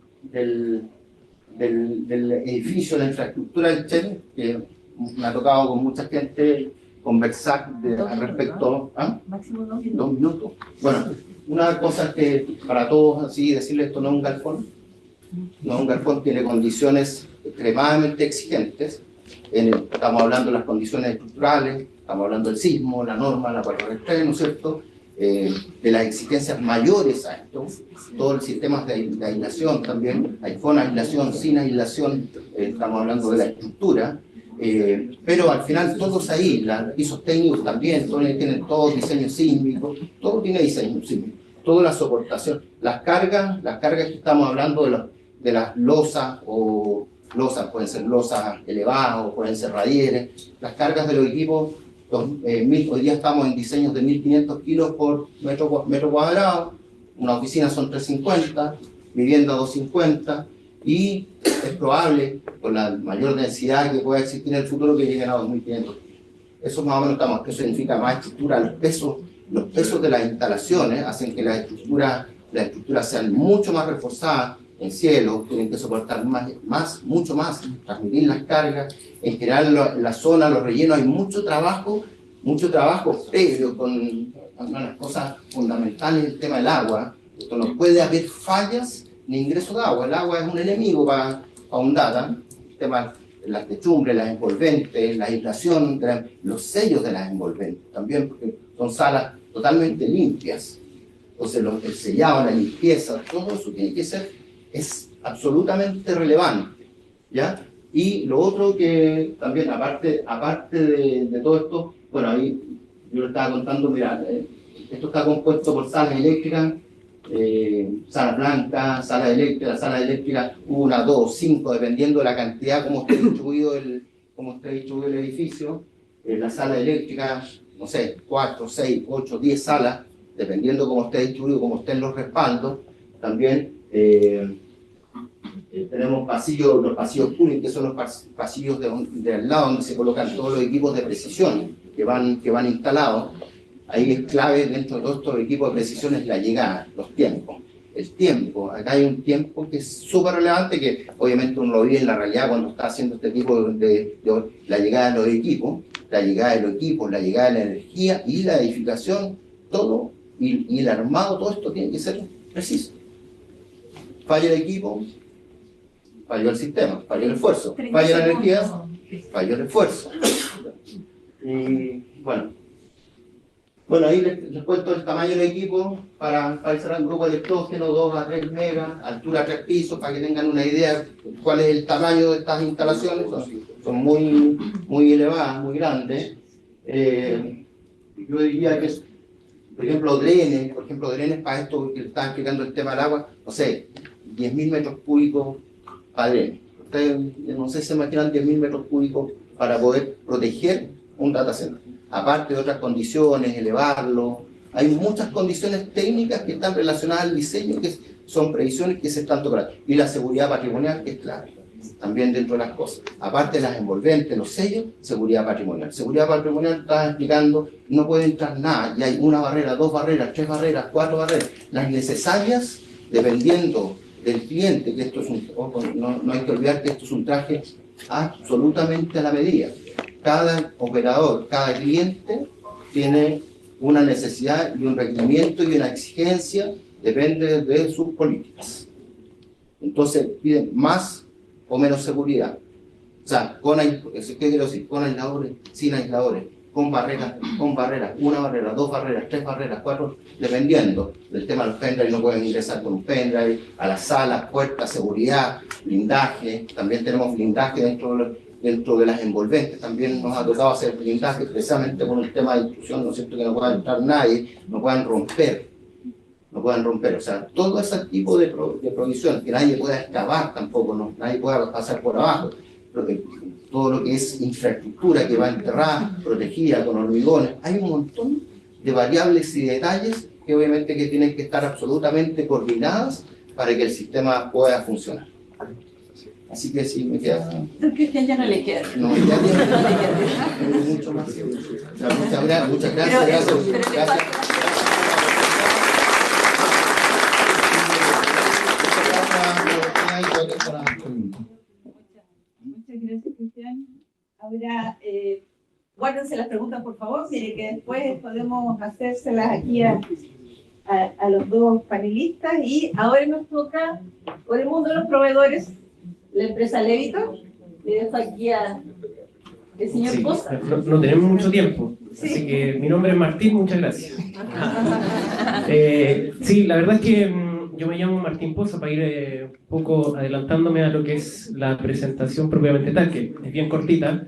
edificio, la infraestructura del Shell, que me ha tocado con mucha gente conversar al respecto. ¿Ah? Máximo 2 minutos. 2 minutos. Bueno, una cosa es que para todos así decirle esto no es un galpón. No es un galpón, tiene condiciones extremadamente exigentes. Estamos hablando de las condiciones estructurales, estamos hablando del sismo, la norma, la 433, ¿no es cierto? De las exigencias mayores a esto, todos los sistemas de aislación también, hay con aislación, sin aislación, estamos hablando de la estructura, pero al final todos ahí, los pisos técnicos también, todos tienen todo diseño sísmico, todo tiene diseño sísmico, toda la soportación, las cargas que estamos hablando de las losas o losas, pueden ser losas elevadas o pueden ser radieres, las cargas de los equipos. Hoy día estamos en diseños de 1.500 kilos por metro cuadrado, una oficina son 350, vivienda 250, y es probable, con la mayor densidad que pueda existir en el futuro, que lleguen a 2.500. Eso más o menos estamos, que significa más estructura, los pesos de las instalaciones hacen que la estructura sean mucho más reforzadas en cielo, tienen que soportar mucho más, transmitir las cargas. En general, en la zona, los rellenos, hay mucho trabajo previo con las cosas fundamentales, el tema del agua. Esto no puede haber fallas ni ingreso de agua. El agua es un enemigo para un data. El tema de las techumbres, las envolventes, la aislación, los sellos de las envolventes, también porque son salas totalmente limpias. Entonces, el sellado, la limpieza, todo eso tiene que ser, es absolutamente relevante, ¿ya? Y lo otro que también, aparte de todo esto, bueno, ahí yo le estaba contando, mira, esto está compuesto por salas eléctricas, salas blancas, salas eléctricas, 1, 2, 5, dependiendo de la cantidad, cómo esté distribuido el edificio. La sala eléctrica, no sé, 4, 6, 8, 10 salas, dependiendo cómo esté distribuido, cómo estén los respaldos. También tenemos los pasillos cooling, que son los pasillos de al lado, donde se colocan todos los equipos de precisión que van instalados. Ahí es clave dentro de todos estos equipos de precisión es la llegada, los tiempos. El tiempo, acá hay un tiempo que es súper relevante, que obviamente uno lo vive en la realidad cuando está haciendo este tipo de la llegada de los equipos, la llegada de la energía y la edificación, todo, y el armado, todo esto tiene que ser preciso. Falla el equipo, falló el sistema, falló el esfuerzo, falla la energía, falló el esfuerzo. Y bueno, ahí les cuento el tamaño del equipo para cerrar un grupo electrógeno, 2 a 3 megas, altura 3 pisos, para que tengan una idea de cuál es el tamaño de estas instalaciones. Son muy elevadas, muy grandes. Yo diría que, por ejemplo, drenes para esto que están explicando el tema del agua, no sé, 10.000 metros cúbicos para drenes. Ustedes, no sé si se imaginan 10.000 metros cúbicos para poder proteger un data center. Aparte de otras condiciones, elevarlo. Hay muchas condiciones técnicas que están relacionadas al diseño, que son previsiones que se están tocando. Y la seguridad patrimonial, que es clave, también dentro de las cosas. Aparte de las envolventes, los sellos, seguridad patrimonial. Seguridad patrimonial, estaba explicando, no puede entrar nada. Y hay 1 barrera, 2 barreras, 3 barreras, 4 barreras. Las necesarias, dependiendo del cliente, que esto es no hay que olvidar que esto es un traje absolutamente a la medida. Cada operador, cada cliente tiene una necesidad y un requerimiento y una exigencia, depende de sus políticas. Entonces piden más o menos seguridad. O sea, ¿qué quiero decir? Con aisladores, sin aisladores, con barreras, 1 barrera, 2 barreras, 3 barreras, 4, dependiendo del tema de los pendrives. No pueden ingresar con un pendrive a las salas, puertas, seguridad, blindaje. También tenemos blindaje dentro de las envolventes. También nos ha tocado hacer blindaje precisamente por el tema de intrusión, ¿no es cierto?, que no pueda entrar nadie, no puedan romper. O sea, todo ese tipo de provisiones, que nadie pueda excavar tampoco, nadie pueda pasar por abajo. todo lo que es infraestructura que va enterrada, protegida con hormigones. Hay un montón de variables y detalles que obviamente que tienen que estar absolutamente coordinadas para que el sistema pueda funcionar. Así que si me queda... Don Cristian ya no le queda. No, ya tiene mucho más. Muchas gracias. Muchas gracias, Cristian. Ahora, guárdense las preguntas, por favor, que después podemos hacérselas aquí a los dos panelistas. Y ahora nos toca, por el mundo de los proveedores, la empresa Leviton. Le dejo aquí al señor Poza. No tenemos mucho tiempo, Sí. así que mi nombre es Martín, muchas gracias. Sí, la verdad es que yo me llamo Martín Poza, para ir un poco adelantándome a lo que es la presentación propiamente tal, que es bien cortita.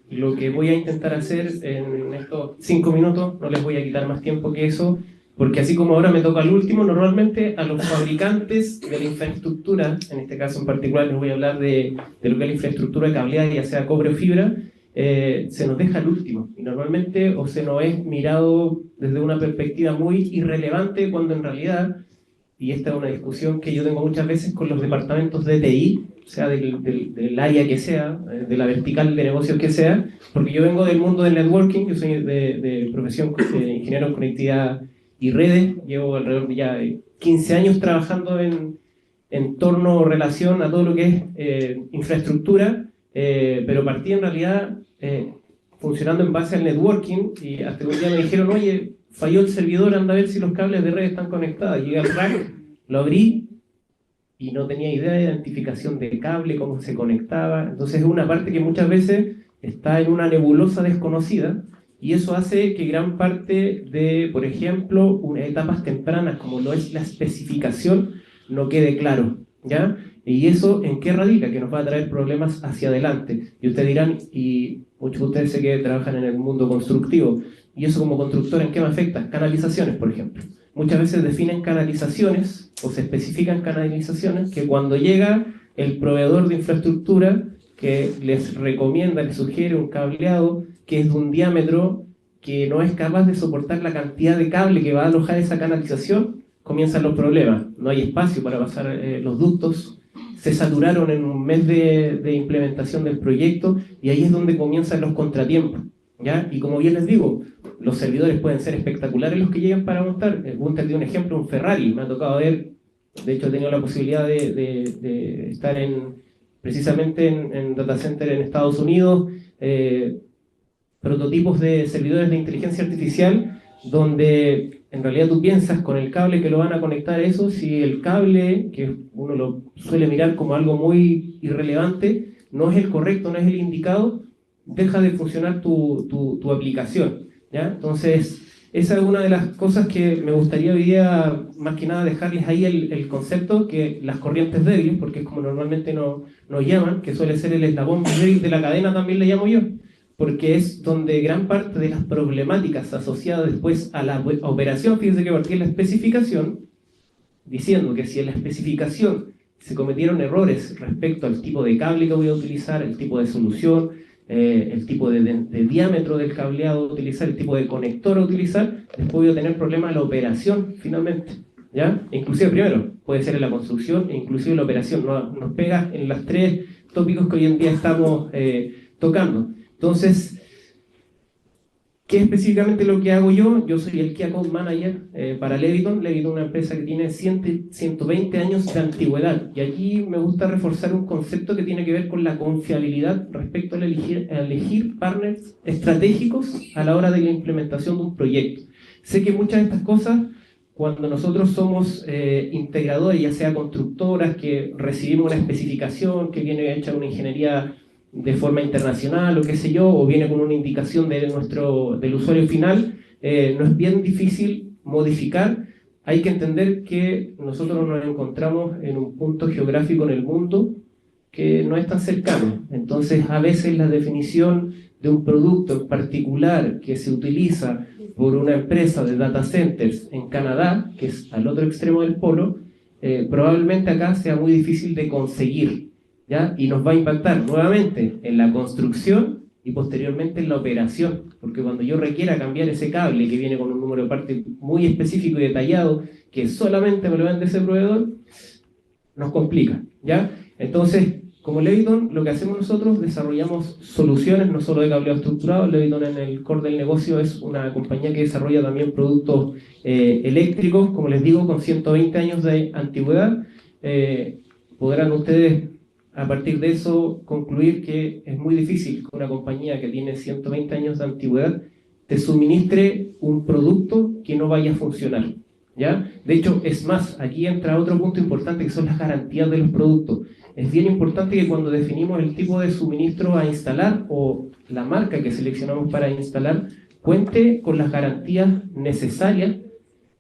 Lo que voy a intentar hacer en estos 5 minutos, no les voy a quitar más tiempo que eso, porque así como ahora me toca al último, normalmente a los fabricantes de la infraestructura, en este caso en particular les voy a hablar de lo que es la infraestructura de cableado, ya sea cobre o fibra, se nos deja al último, y normalmente o se nos es mirado desde una perspectiva muy irrelevante, cuando en realidad, y esta es una discusión que yo tengo muchas veces con los departamentos de TI, o sea, del área que sea, de la vertical de negocios que sea, porque yo vengo del mundo del networking, yo soy de profesión ingeniero en conectividad y redes, llevo alrededor de ya 15 años trabajando en torno o relación a todo lo que es infraestructura, pero partí en realidad funcionando en base al networking, y hasta un día me dijeron, oye, falló el servidor, anda a ver si los cables de red están conectados. Llegué al rack, lo abrí y no tenía idea de identificación del cable, cómo se conectaba. Entonces es una parte que muchas veces está en una nebulosa desconocida, y eso hace que gran parte de, por ejemplo, etapas tempranas como lo es la especificación, no quede claro, ¿ya? ¿Y eso en qué radica? Que nos va a traer problemas hacia adelante. Y ustedes dirán, y muchos de ustedes sé que trabajan en el mundo constructivo, ¿y eso como constructor en qué me afecta? Canalizaciones, por ejemplo. Muchas veces definen canalizaciones o se especifican canalizaciones que cuando llega el proveedor de infraestructura que les recomienda, les sugiere un cableado que es de un diámetro que no es capaz de soportar la cantidad de cable que va a alojar esa canalización, comienzan los problemas. No hay espacio para pasar los ductos, se saturaron en un mes de implementación del proyecto, y ahí es donde comienzan los contratiempos, ¿ya? Y como bien les digo, los servidores pueden ser espectaculares los que llegan para montar. Gunther dio un ejemplo, un Ferrari, me ha tocado ver, de hecho he tenido la posibilidad de estar precisamente en data center en Estados Unidos, prototipos de servidores de inteligencia artificial, donde en realidad tú piensas con el cable que lo van a conectar a eso, si el cable, que uno lo suele mirar como algo muy irrelevante, no es el correcto, no es el indicado, deja de funcionar tu aplicación, ¿ya? Entonces, esa es una de las cosas que me gustaría hoy día, más que nada, dejarles ahí el concepto, que las corrientes débiles, porque es como normalmente nos llaman, que suele ser el eslabón débil de la cadena, también le llamo yo, porque es donde gran parte de las problemáticas asociadas después a la operación, fíjense que partí en la especificación, diciendo que si en la especificación se cometieron errores respecto al tipo de cable que voy a utilizar, el tipo de solución, el tipo de diámetro del cableado a utilizar, el tipo de conector a utilizar, después voy a tener problemas en la operación finalmente, ¿ya? Inclusive primero, puede ser en la construcción e inclusive en la operación, nos pega en los 3 tópicos que hoy en día estamos tocando. Entonces, ¿qué es específicamente lo que hago yo? Yo soy el Key Account Manager para Leviton. Leviton es una empresa que tiene 120 años de antigüedad. Y aquí me gusta reforzar un concepto que tiene que ver con la confiabilidad respecto a elegir partners estratégicos a la hora de la implementación de un proyecto. Sé que muchas de estas cosas, cuando nosotros somos integradores, ya sea constructoras, que recibimos una especificación que viene hecha una ingeniería de forma internacional o qué sé yo, o viene con una indicación del usuario final, no es bien difícil modificar. Hay que entender que nosotros nos encontramos en un punto geográfico en el mundo que no es tan cercano. Entonces, a veces la definición de un producto en particular que se utiliza por una empresa de data centers en Canadá, que es al otro extremo del polo, probablemente acá sea muy difícil de conseguir. ¿ya? Y nos va a impactar nuevamente en la construcción y posteriormente en la operación, porque cuando yo requiera cambiar ese cable que viene con un número de parte muy específico y detallado, que solamente me lo vende ese proveedor, nos complica, ¿ya? Entonces, como Leviton, lo que hacemos nosotros, desarrollamos soluciones, no solo de cableado estructurado. Leviton, en el core del negocio, es una compañía que desarrolla también productos eléctricos, como les digo, con 120 años de antigüedad. Podrán ustedes, a partir de eso, concluir que es muy difícil que una compañía que tiene 120 años de antigüedad te suministre un producto que no vaya a funcionar, ¿ya? De hecho, es más, aquí entra otro punto importante, que son las garantías de los productos. Es bien importante que cuando definimos el tipo de suministro a instalar o la marca que seleccionamos para instalar, cuente con las garantías necesarias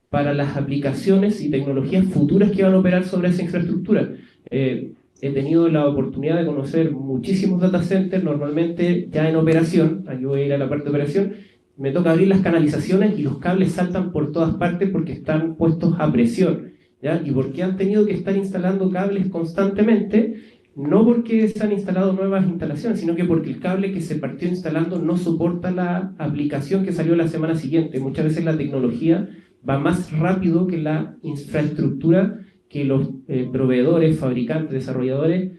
para las aplicaciones y tecnologías futuras que van a operar sobre esa infraestructura. He tenido la oportunidad de conocer muchísimos data centers, normalmente ya en operación. Aquí voy a ir a la parte de operación. Me toca abrir las canalizaciones y los cables saltan por todas partes porque están puestos a presión, ¿ya? ¿Y por qué han tenido que estar instalando cables constantemente? No porque se han instalado nuevas instalaciones, sino que porque el cable que se partió instalando no soporta la aplicación que salió la semana siguiente. Muchas veces la tecnología va más rápido que la infraestructura que los proveedores, fabricantes, desarrolladores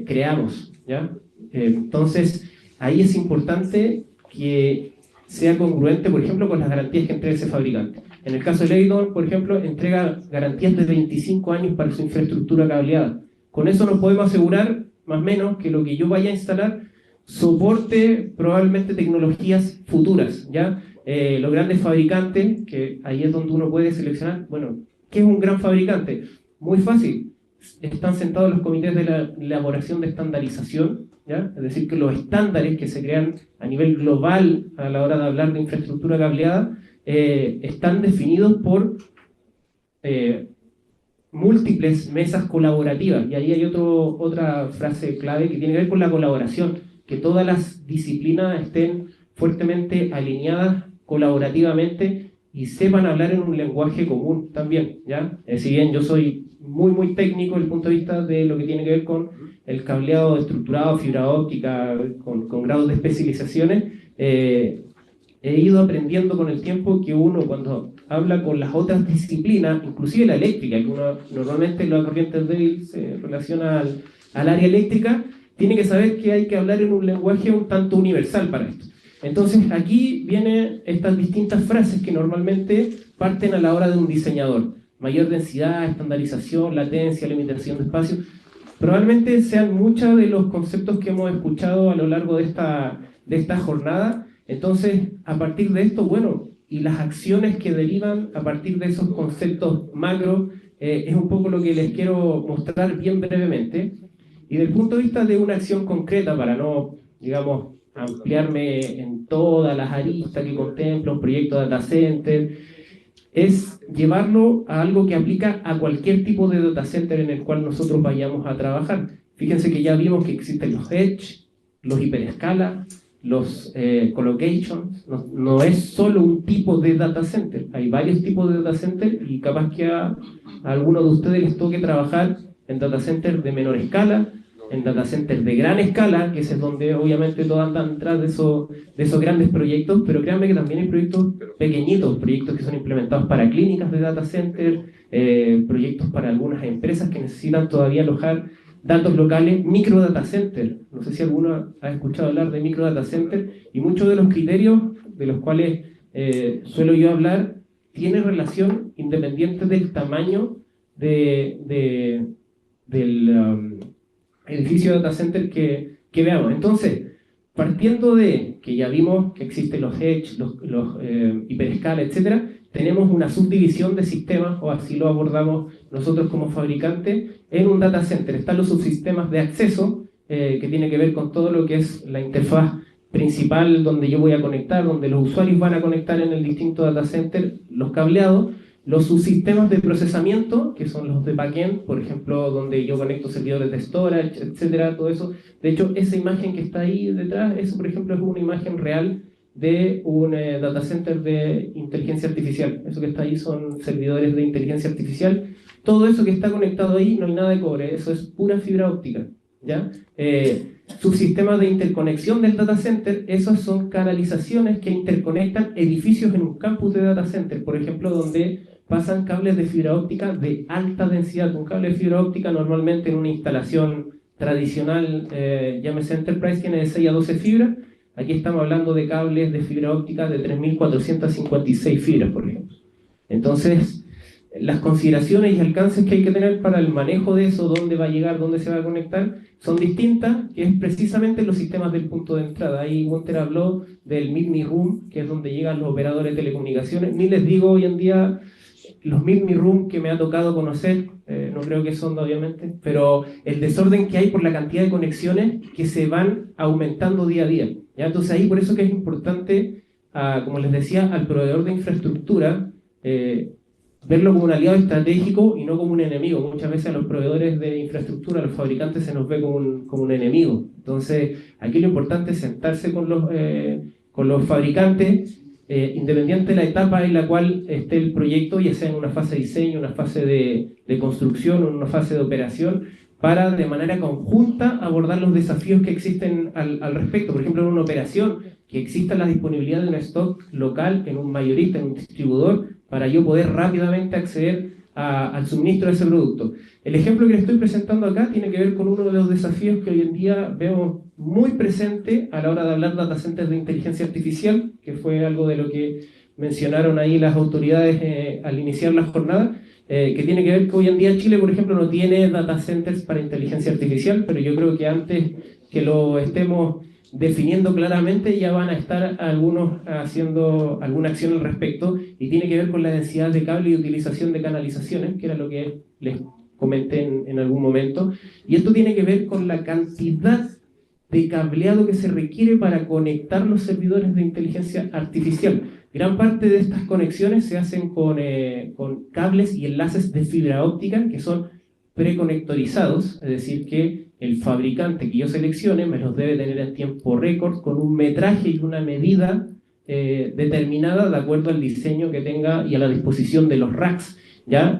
creamos, ¿ya? Entonces, ahí es importante que sea congruente, por ejemplo, con las garantías que entrega ese fabricante. En el caso de Leviton, por ejemplo, entrega garantías de 25 años para su infraestructura cableada. Con eso nos podemos asegurar, más o menos, que lo que yo vaya a instalar soporte probablemente tecnologías futuras, ¿ya? Los grandes fabricantes, que ahí es donde uno puede seleccionar, bueno, ¿qué es un gran fabricante? Muy fácil. Están sentados los comités de la elaboración de estandarización, ¿ya? Es decir, que los estándares que se crean a nivel global a la hora de hablar de infraestructura cableada están definidos por múltiples mesas colaborativas. Y ahí hay otra frase clave que tiene que ver con la colaboración, que todas las disciplinas estén fuertemente alineadas colaborativamente y sepan hablar en un lenguaje común también, ¿ya? Si bien yo soy muy técnico desde el punto de vista de lo que tiene que ver con el cableado estructurado, fibra óptica, con grados de especializaciones, he ido aprendiendo con el tiempo que uno, cuando habla con las otras disciplinas, inclusive la eléctrica, que uno normalmente la corriente débil se relaciona al área eléctrica, tiene que saber que hay que hablar en un lenguaje un tanto universal para esto. Entonces aquí vienen estas distintas frases que normalmente parten a la hora de un diseñador. Mayor densidad, estandarización, latencia, limitación de espacio. Probablemente sean muchos de los conceptos que hemos escuchado a lo largo de esta jornada. Entonces, a partir de esto, bueno, y las acciones que derivan a partir de esos conceptos macro, es un poco lo que les quiero mostrar bien brevemente. Y desde el punto de vista de una acción concreta, para no, digamos, ampliarme en todas las aristas que contempla un proyecto de data center, es llevarlo a algo que aplica a cualquier tipo de data center en el cual nosotros vayamos a trabajar. Fíjense que ya vimos que existen los edge, los hiperescala, los colocations. No es solo un tipo de data center, hay varios tipos de data center y capaz que a algunos de ustedes les toque trabajar en data center de menor escala, en data centers de gran escala, que es donde obviamente todos andan detrás de esos grandes proyectos, pero créanme que también hay proyectos pequeñitos, proyectos que son implementados para clínicas de data center, proyectos para algunas empresas que necesitan todavía alojar datos locales, micro data center. No sé si alguno ha escuchado hablar de micro data center, y muchos de los criterios de los cuales suelo yo hablar tienen relación independiente del tamaño del edificio de data center que veamos. Entonces, partiendo de que ya vimos que existen los edge, los hiperescala, etcétera, tenemos una subdivisión de sistemas, o así lo abordamos nosotros como fabricantes, en un data center. Están los subsistemas de acceso, que tiene que ver con todo lo que es la interfaz principal, donde yo voy a conectar, donde los usuarios van a conectar en el distinto data center, los cableados. Los subsistemas de procesamiento, que son los de backend, por ejemplo, donde yo conecto servidores de storage, etcétera, todo eso. De hecho, esa imagen que está ahí detrás, eso, por ejemplo, es una imagen real de un data center de inteligencia artificial. Eso que está ahí son servidores de inteligencia artificial. Todo eso que está conectado ahí no hay nada de cobre, eso es pura fibra óptica, ¿ya? Subsistemas de interconexión del data center, esas son canalizaciones que interconectan edificios en un campus de data center, por ejemplo, donde pasan cables de fibra óptica de alta densidad. Un cable de fibra óptica normalmente en una instalación tradicional, llámese Enterprise, tiene de 6 a 12 fibras. Aquí estamos hablando de cables de fibra óptica de 3.456 fibras, por ejemplo. Entonces, las consideraciones y alcances que hay que tener para el manejo de eso, dónde va a llegar, dónde se va a conectar, son distintas, que es precisamente los sistemas del punto de entrada. Ahí Gunter habló del Meet Me Room, que es donde llegan los operadores de telecomunicaciones. Ni les digo hoy en día los Meet Me Room que me ha tocado conocer, no creo que son obviamente, pero el desorden que hay por la cantidad de conexiones que se van aumentando día a día. ¿Ya? Entonces ahí por eso que es importante, como les decía, al proveedor de infraestructura, verlo como un aliado estratégico y no como un enemigo. Muchas veces a los proveedores de infraestructura, a los fabricantes, se nos ve como un enemigo. Entonces, aquí lo importante es sentarse con los fabricantes, independiente de la etapa en la cual esté el proyecto, ya sea en una fase de diseño, una fase de construcción o una fase de operación, para de manera conjunta abordar los desafíos que existen al respecto. Por ejemplo, en una operación, que exista la disponibilidad de un stock local en un mayorista, en un distribuidor, para yo poder rápidamente acceder al suministro de ese producto. El ejemplo que les estoy presentando acá tiene que ver con uno de los desafíos que hoy en día vemos muy presente a la hora de hablar de data centers de inteligencia artificial, que fue algo de lo que mencionaron ahí las autoridades al iniciar la jornada, que tiene que ver que hoy en día Chile, por ejemplo, no tiene data centers para inteligencia artificial, pero yo creo que antes que lo estemos definiendo claramente ya van a estar algunos haciendo alguna acción al respecto, y tiene que ver con la densidad de cable y utilización de canalizaciones, que era lo que les comenté en algún momento, y esto tiene que ver con la cantidad de cableado que se requiere para conectar los servidores de inteligencia artificial. Gran parte de estas conexiones se hacen con cables y enlaces de fibra óptica que son preconectorizados, es decir, que el fabricante que yo seleccione me los debe tener en tiempo récord, con un metraje y una medida determinada de acuerdo al diseño que tenga y a la disposición de los racks, ¿ya?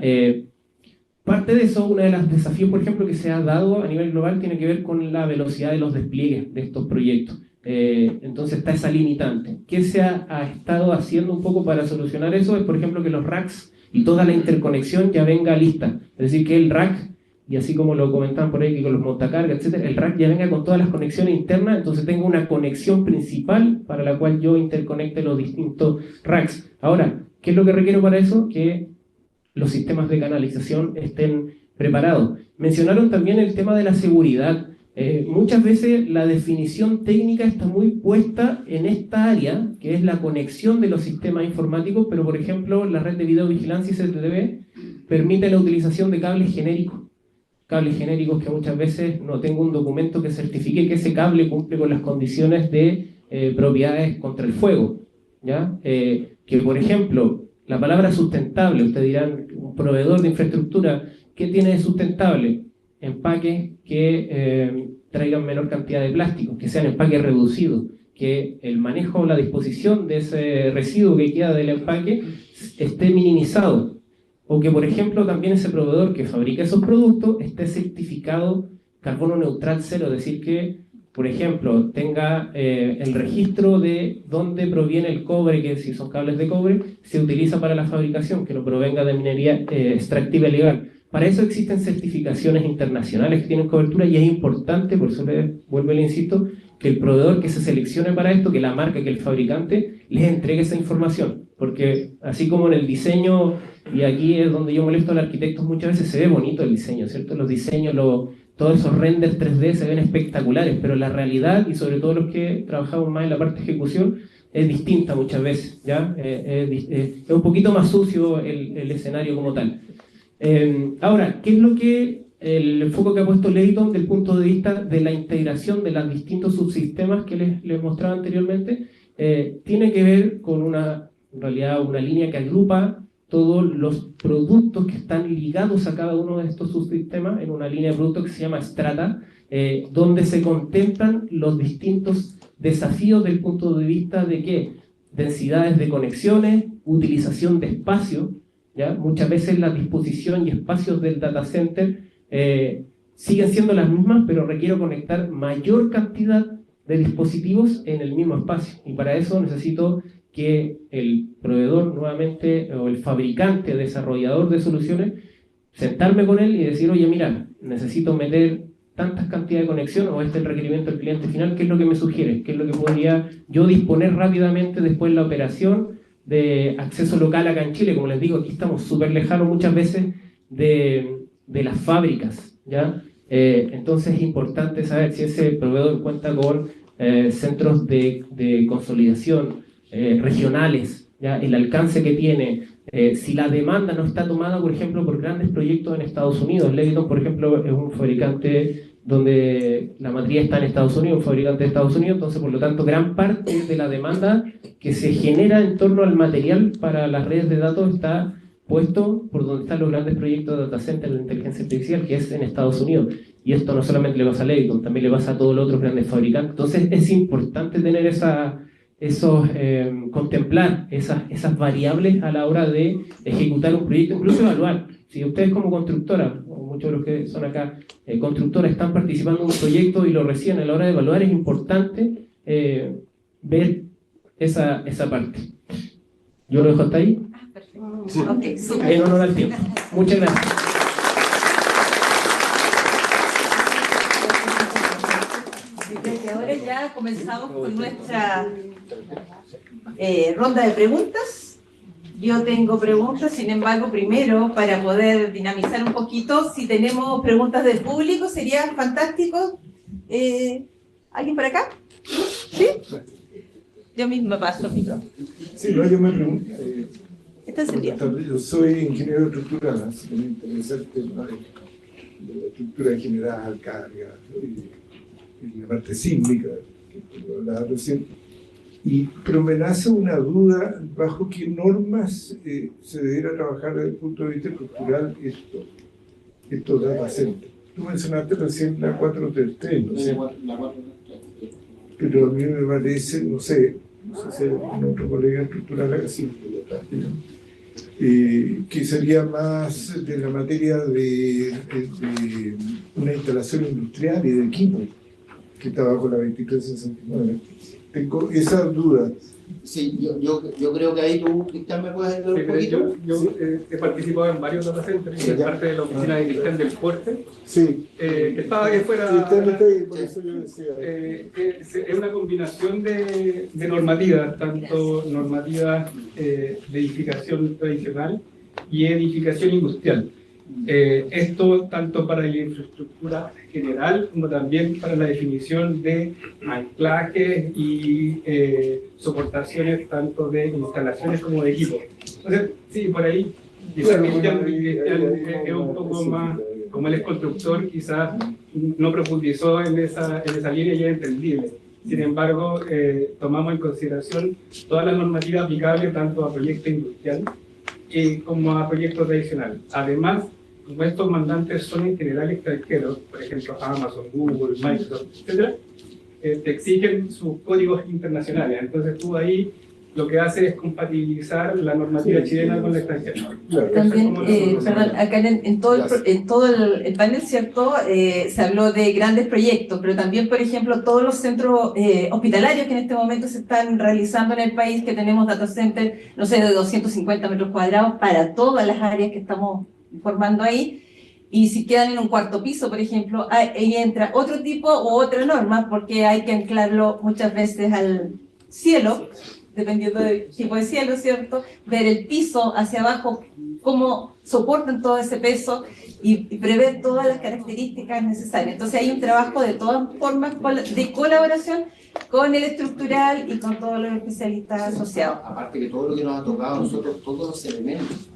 Parte de eso, uno de los desafíos, por ejemplo, que se ha dado a nivel global tiene que ver con la velocidad de los despliegues de estos proyectos. Entonces está esa limitante. ¿Qué se ha estado haciendo un poco para solucionar eso? Es, por ejemplo, que los racks y toda la interconexión ya venga lista. Es decir, que el rack, y así como lo comentaban por ahí, que con los montacargas, etcétera, el rack ya venga con todas las conexiones internas, entonces tengo una conexión principal para la cual yo interconecte los distintos racks. Ahora, ¿qué es lo que requiero para eso? Que los sistemas de canalización estén preparados. Mencionaron también el tema de la seguridad. Muchas veces la definición técnica está muy puesta en esta área, que es la conexión de los sistemas informáticos, pero por ejemplo la red de videovigilancia CCTV permite la utilización de cables genéricos que muchas veces no tengo un documento que certifique que ese cable cumple con las condiciones de propiedades contra el fuego, ¿ya? Que por ejemplo, la palabra sustentable, ustedes dirán, un proveedor de infraestructura, ¿qué tiene de sustentable? Empaques que traigan menor cantidad de plástico, que sean empaques reducidos, que el manejo o la disposición de ese residuo que queda del empaque esté minimizado, o que por ejemplo también ese proveedor que fabrica esos productos esté certificado carbono neutral cero, es decir que por ejemplo tenga el registro de dónde proviene el cobre, que si son cables de cobre se utiliza para la fabricación, que no provenga de minería extractiva ilegal. Para eso existen certificaciones internacionales que tienen cobertura, y es importante, por eso les vuelvo y le insisto, que el proveedor que se seleccione para esto, que la marca, que el fabricante, les entregue esa información. Porque así como en el diseño, y aquí es donde yo molesto al arquitecto muchas veces, se ve bonito el diseño, ¿cierto? Los diseños, todos esos renders 3D se ven espectaculares, pero la realidad, y sobre todo los que trabajamos más en la parte de ejecución, es distinta muchas veces, ¿ya? Es un poquito más sucio el escenario como tal. Ahora, ¿qué es lo que el enfoque que ha puesto Leighton desde el punto de vista de la integración de los distintos subsistemas que les mostraba anteriormente? Tiene que ver con en realidad una línea que agrupa todos los productos que están ligados a cada uno de estos subsistemas en una línea de productos que se llama Strata, donde se contemplan los distintos desafíos del punto de vista de ¿qué? Densidades de conexiones, utilización de espacio, ¿ya? Muchas veces la disposición y espacios del data center siguen siendo las mismas, pero requiero conectar mayor cantidad de dispositivos en el mismo espacio. Y para eso necesito que el proveedor nuevamente, o el fabricante, desarrollador de soluciones, sentarme con él y decir, oye, mira, necesito meter tantas cantidades de conexión, o este es el requerimiento del cliente final, ¿qué es lo que me sugiere? ¿Qué es lo que podría yo disponer rápidamente después de la operación de acceso local acá en Chile? Como les digo, aquí estamos súper lejanos muchas veces de las fábricas, ¿ya? Entonces es importante saber si ese proveedor cuenta con centros de consolidación regionales, ¿ya? El alcance que tiene, si la demanda no está tomada, por ejemplo, por grandes proyectos en Estados Unidos. Leviton, por ejemplo, es un fabricante donde la matriz está en Estados Unidos, un fabricante de Estados Unidos, entonces por lo tanto gran parte de la demanda que se genera en torno al material para las redes de datos está puesto por donde están los grandes proyectos de data center de inteligencia artificial, que es en Estados Unidos. Y esto no solamente le pasa a Leviton, también le pasa a todos los otros grandes fabricantes. Entonces es importante tener contemplar esas variables a la hora de ejecutar un proyecto, incluso evaluar. Si ustedes como constructora, o muchos de los que son acá constructoras, están participando en un proyecto y lo reciben, a la hora de evaluar es importante ver esa parte. Yo lo dejo hasta ahí. Sí. Okay, super. En honor al tiempo. Muchas gracias. Desde ahora ya comenzamos con nuestra ronda de preguntas. Yo tengo preguntas, sin embargo, primero, para poder dinamizar un poquito, si tenemos preguntas del público, sería fantástico. ¿Alguien por acá? ¿Sí? Yo misma paso, micro. Sí, no, yo me pregunto. ¿Está encendido? Yo soy ingeniero estructural, así que me interesa el tema de la estructura generada al carga y la parte sísmica, que lo hablaba recién. Pero me nace una duda, ¿bajo qué normas se debería trabajar desde el punto de vista estructural estos data centers? Tú mencionaste recién la 433, ¿no sé? Pero a mí me parece, no sé si algún otro colega estructural así, que sería más de la materia de una instalación industrial y de equipo que está bajo la 2369. Tengo esa duda. Sí, yo creo que ahí tú, Cristian, me puedes ayudar un poquito. Yo he participado en varios data centers, Sí, en parte de la oficina de Cristian del Fuerte. Sí. Estaba ahí fuera. Por eso yo decía. Es una combinación de normativas, tanto normativas de edificación tradicional y edificación industrial. Esto tanto para la infraestructura general como también para la definición de anclajes y soportaciones tanto de instalaciones como de equipos. Entonces, sí, por ahí quizás Cristian es un poco más, como él es constructor, quizás no profundizó en esa línea y es entendible. Sin embargo, tomamos en consideración todas las normativas aplicables tanto a proyectos industriales como a proyectos tradicionales. Además, como estos mandantes son en general extranjeros, por ejemplo Amazon, Google, Microsoft, etc., te exigen sus códigos internacionales. Entonces tú ahí lo que haces es compatibilizar la normativa chilena con la extranjera. También, perdón, acá en todo el panel, ¿cierto? Se habló de grandes proyectos, pero también, por ejemplo, todos los centros hospitalarios que en este momento se están realizando en el país, que tenemos data centers, no sé, de 250 metros cuadrados para todas las áreas que estamos formando ahí, y si quedan en un cuarto piso, por ejemplo, ahí entra otro tipo u otra norma, porque hay que anclarlo muchas veces al cielo, dependiendo del tipo de cielo, ¿cierto? Ver el piso hacia abajo, cómo soportan todo ese peso y prever todas las características necesarias. Entonces hay un trabajo de todas formas de colaboración con el estructural y con todos los especialistas asociados. Aparte que todo lo que nos ha tocado a nosotros, todos los elementos.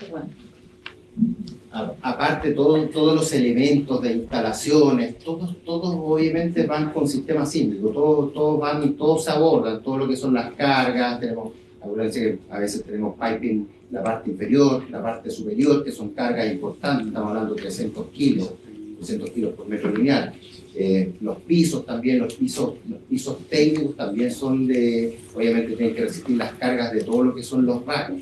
Bueno. Aparte todos los elementos de instalaciones, todos obviamente van con sistema sísmico, todos van y todos se abordan, todo lo que son las cargas, a veces tenemos piping, la parte inferior, la parte superior, que son cargas importantes, estamos hablando de 300 kilos por metro lineal. Los pisos también, los pisos técnicos también son obviamente tienen que resistir las cargas de todo lo que son los racks.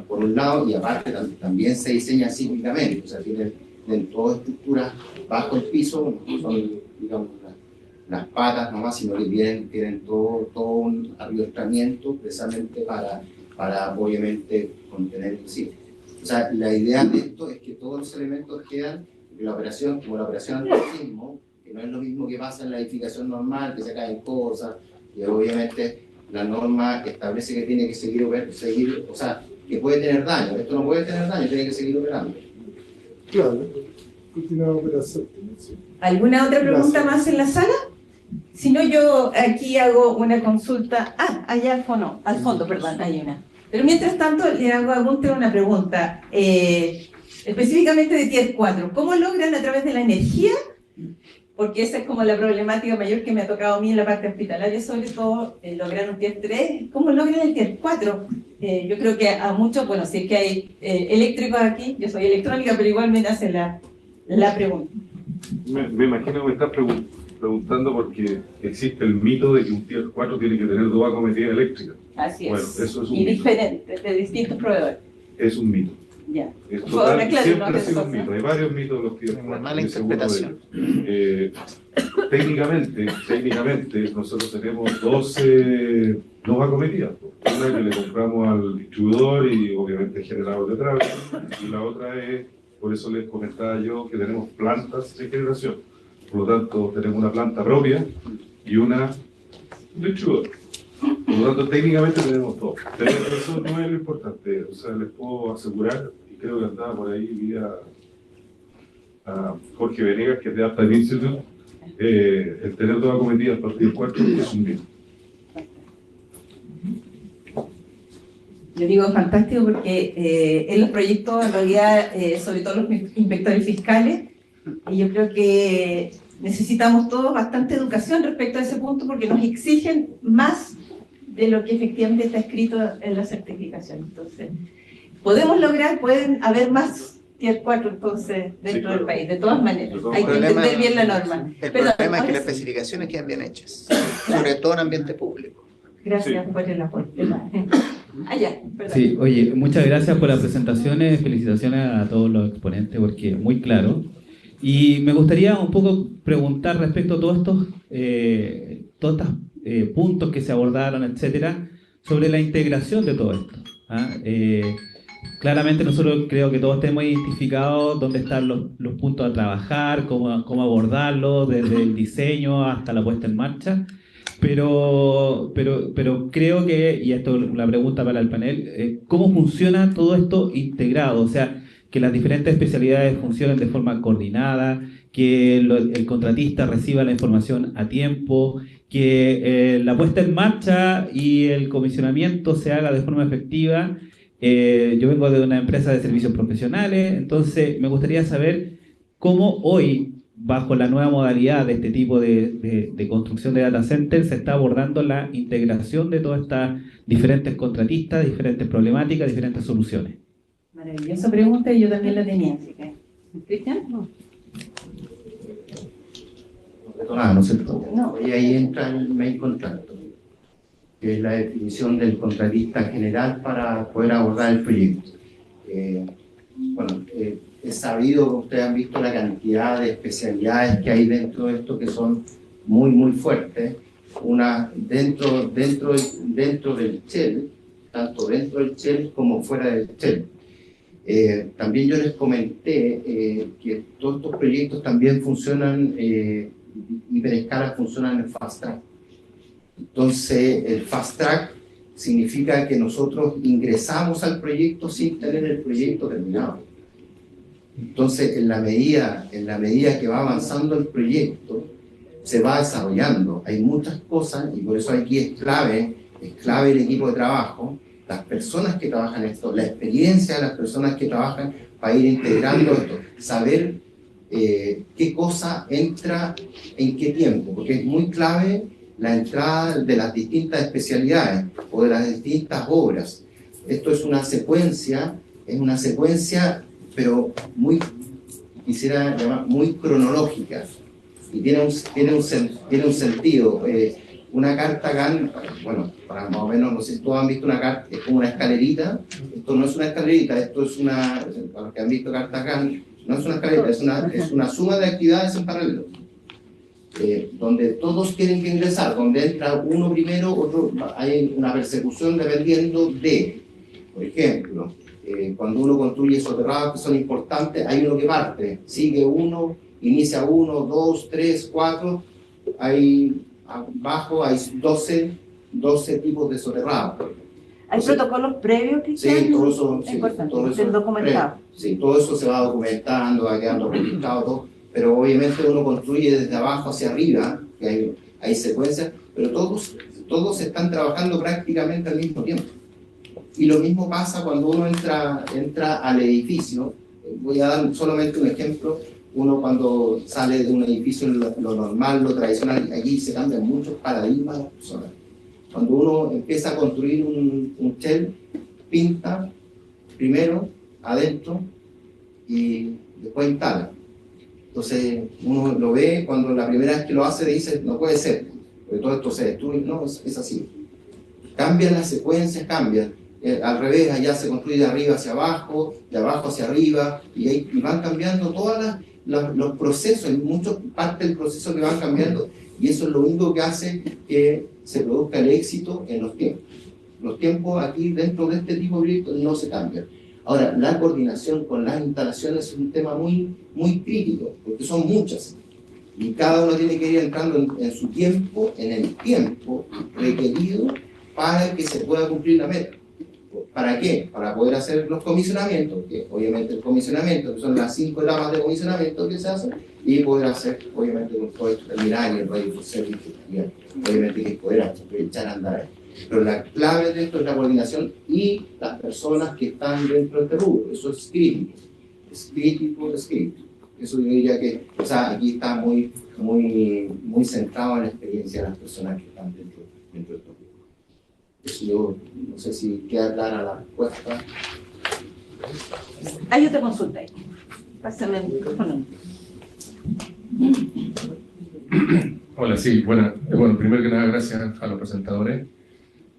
Por un lado, y aparte también se diseña sísmicamente, o sea, tiene dentro de estructuras bajo el piso, no son, digamos, las patas nomás, sino que tienen todo un adiestramiento precisamente para obviamente contener el sitio. O sea, la idea de esto es que todos los elementos quedan, la operación, como la operación antisismo, que no es lo mismo que pasa en la edificación normal, que se caen cosas, y obviamente la norma establece que tiene que seguir, o sea, que puede tener daño. Esto no puede tener daño, tiene que seguir operando. Claro, continúa operando. ¿Alguna otra pregunta más en la sala? Si no, yo aquí hago una consulta. Allá al fondo, perdón, hay una. Pero mientras tanto, le hago a Gunther una pregunta, específicamente de Tier 4. ¿Cómo logran a través de la energía? Porque esa es como la problemática mayor que me ha tocado a mí en la parte hospitalaria, sobre todo lograr un Tier 3. ¿Cómo logran el Tier 4? Yo creo que a muchos, bueno, si es que hay eléctricos aquí, yo soy electrónica, pero igual me hace la pregunta. Me imagino que me estás preguntando porque existe el mito de que un Tier 4 tiene que tener 2 acometidas eléctricas. Así es. Bueno, eso es un y mito. diferentes, de distintos proveedores. Es un mito. Ya. Es Por favor, total, aclare, siempre no ha sido un cosas. mito. Hay varios mitos de los Tier 4. Mala ese es uno de interpretación. ellos. Técnicamente, nosotros tenemos 12 acometidas. Una que le compramos al distribuidor y obviamente generador de tráfico, y la otra es, por eso les comentaba yo, que tenemos plantas de generación. Por lo tanto, tenemos una planta propia y una distribuidor. Por lo tanto, técnicamente tenemos todo. Pero eso no es lo importante. O sea, les puedo asegurar, y creo que andaba por ahí vía a Jorge Venegas, que es de Uptime Institute, el tener 2 acometidas para el 4 es un mito. Yo digo fantástico porque en los proyectos, en realidad, sobre todo los inspectores fiscales, y yo creo que necesitamos todos bastante educación respecto a ese punto porque nos exigen más de lo que efectivamente está escrito en la certificación. Entonces, podemos lograr, pueden haber más Tier 4 entonces dentro Sí, claro. del país, de todas maneras. De todas Hay que maneras. entender bien la norma. El Perdón, problema es que ahora las sí. especificaciones quedan bien hechas, sobre todo en ambiente público. Gracias Sí. por el apoyo. Allá, perdón. Sí, oye, muchas gracias por las presentaciones, felicitaciones a todos los exponentes porque es muy claro. Y me gustaría un poco preguntar respecto a todos estos puntos que se abordaron, etcétera, sobre la integración de todo esto. Claramente nosotros creo que todos tenemos identificado dónde están los puntos a trabajar, cómo abordarlos, desde el diseño hasta la puesta en marcha. Pero creo que, y esto es la pregunta para el panel, ¿cómo funciona todo esto integrado? O sea, que las diferentes especialidades funcionen de forma coordinada, que el contratista reciba la información a tiempo, que la puesta en marcha y el comisionamiento se haga de forma efectiva. Yo vengo de una empresa de servicios profesionales, entonces me gustaría saber cómo hoy, bajo la nueva modalidad de este tipo de construcción de data centers, se está abordando la integración de todas estas diferentes contratistas, diferentes problemáticas, diferentes soluciones. Maravillosa pregunta y yo también la tenía, así que... ¿Cristian? No. ¿no es cierto? No. Y ahí entra el main contractor, que es la definición del contratista general para poder abordar el proyecto. Es sabido que ustedes han visto la cantidad de especialidades que hay dentro de esto que son muy, muy fuertes. Una dentro del Shell, tanto dentro del Shell como fuera del Shell. También yo les comenté que todos estos proyectos también funcionan, hiperescalas funcionan en fast track. Entonces, el fast track significa que nosotros ingresamos al proyecto sin tener el proyecto terminado. Entonces, en la medida que va avanzando el proyecto, se va desarrollando. Hay muchas cosas, y por eso aquí es clave el equipo de trabajo, las personas que trabajan esto, la experiencia de las personas que trabajan para ir integrando esto, saber qué cosa entra en qué tiempo, porque es muy clave la entrada de las distintas especialidades o de las distintas obras. Esto es una secuencia, pero quisiera llamar muy cronológica, y tiene un sentido. Una carta GAN, bueno, para más o menos, no sé si todos han visto una carta, es como una escalerita. Esto no es una escalerita, esto es para los que han visto carta GAN, no es una escaleta, es una suma de actividades en paralelo. Donde todos tienen que ingresar, donde entra uno primero, otro, hay una persecución dependiendo de, por ejemplo, cuando uno construye soterrados que son importantes, hay uno que parte, sigue uno, inicia 1, 2, 3, 4, hay abajo hay 12 tipos de soterrados. ¿Hay protocolos previos, Cristian? Sí, todo eso, es importante, todo eso, documentado. Sí, todo eso se va documentando, va quedando registrado, todo, pero obviamente uno construye desde abajo hacia arriba, que hay secuencias, pero todos están trabajando prácticamente al mismo tiempo. Y lo mismo pasa cuando uno entra al edificio. Voy a dar solamente un ejemplo. Uno cuando sale de un edificio, lo normal, lo tradicional, allí se cambian muchos paradigmas de las personas. Cuando uno empieza a construir un shell, pinta primero adentro y después instala. Entonces uno lo ve, cuando la primera vez que lo hace dice, no puede ser, porque todo esto se destruye. No, es así. Cambian las secuencias, cambian. Al revés, allá se construye de arriba hacia abajo, de abajo hacia arriba, y van cambiando todos los procesos, hay muchas partes del proceso que van cambiando, y eso es lo único que hace que se produzca el éxito en los tiempos. Los tiempos aquí dentro de este tipo de proyectos no se cambian. Ahora, la coordinación con las instalaciones es un tema muy, muy crítico, porque son muchas, y cada uno tiene que ir entrando en su tiempo, en el tiempo requerido para que se pueda cumplir la meta. ¿Para qué? Para poder hacer los comisionamientos, que obviamente el comisionamiento, que son las 5 etapas de comisionamiento que se hacen, y poder hacer, obviamente, con todo esto terminar y el radio service, obviamente que poder echar a andar ahí. Pero la clave de esto es la coordinación y las personas que están dentro de este rubro. Eso es crítico. Es crítico, es crítico. Eso yo diría que, o sea, aquí está muy centrado en la experiencia de las personas que están dentro de estos grupos. Eso yo no sé si queda clara la respuesta. Hay otra consulta ahí. Pásame el micrófono. Hola, sí, bueno, primero que nada, gracias a los presentadores.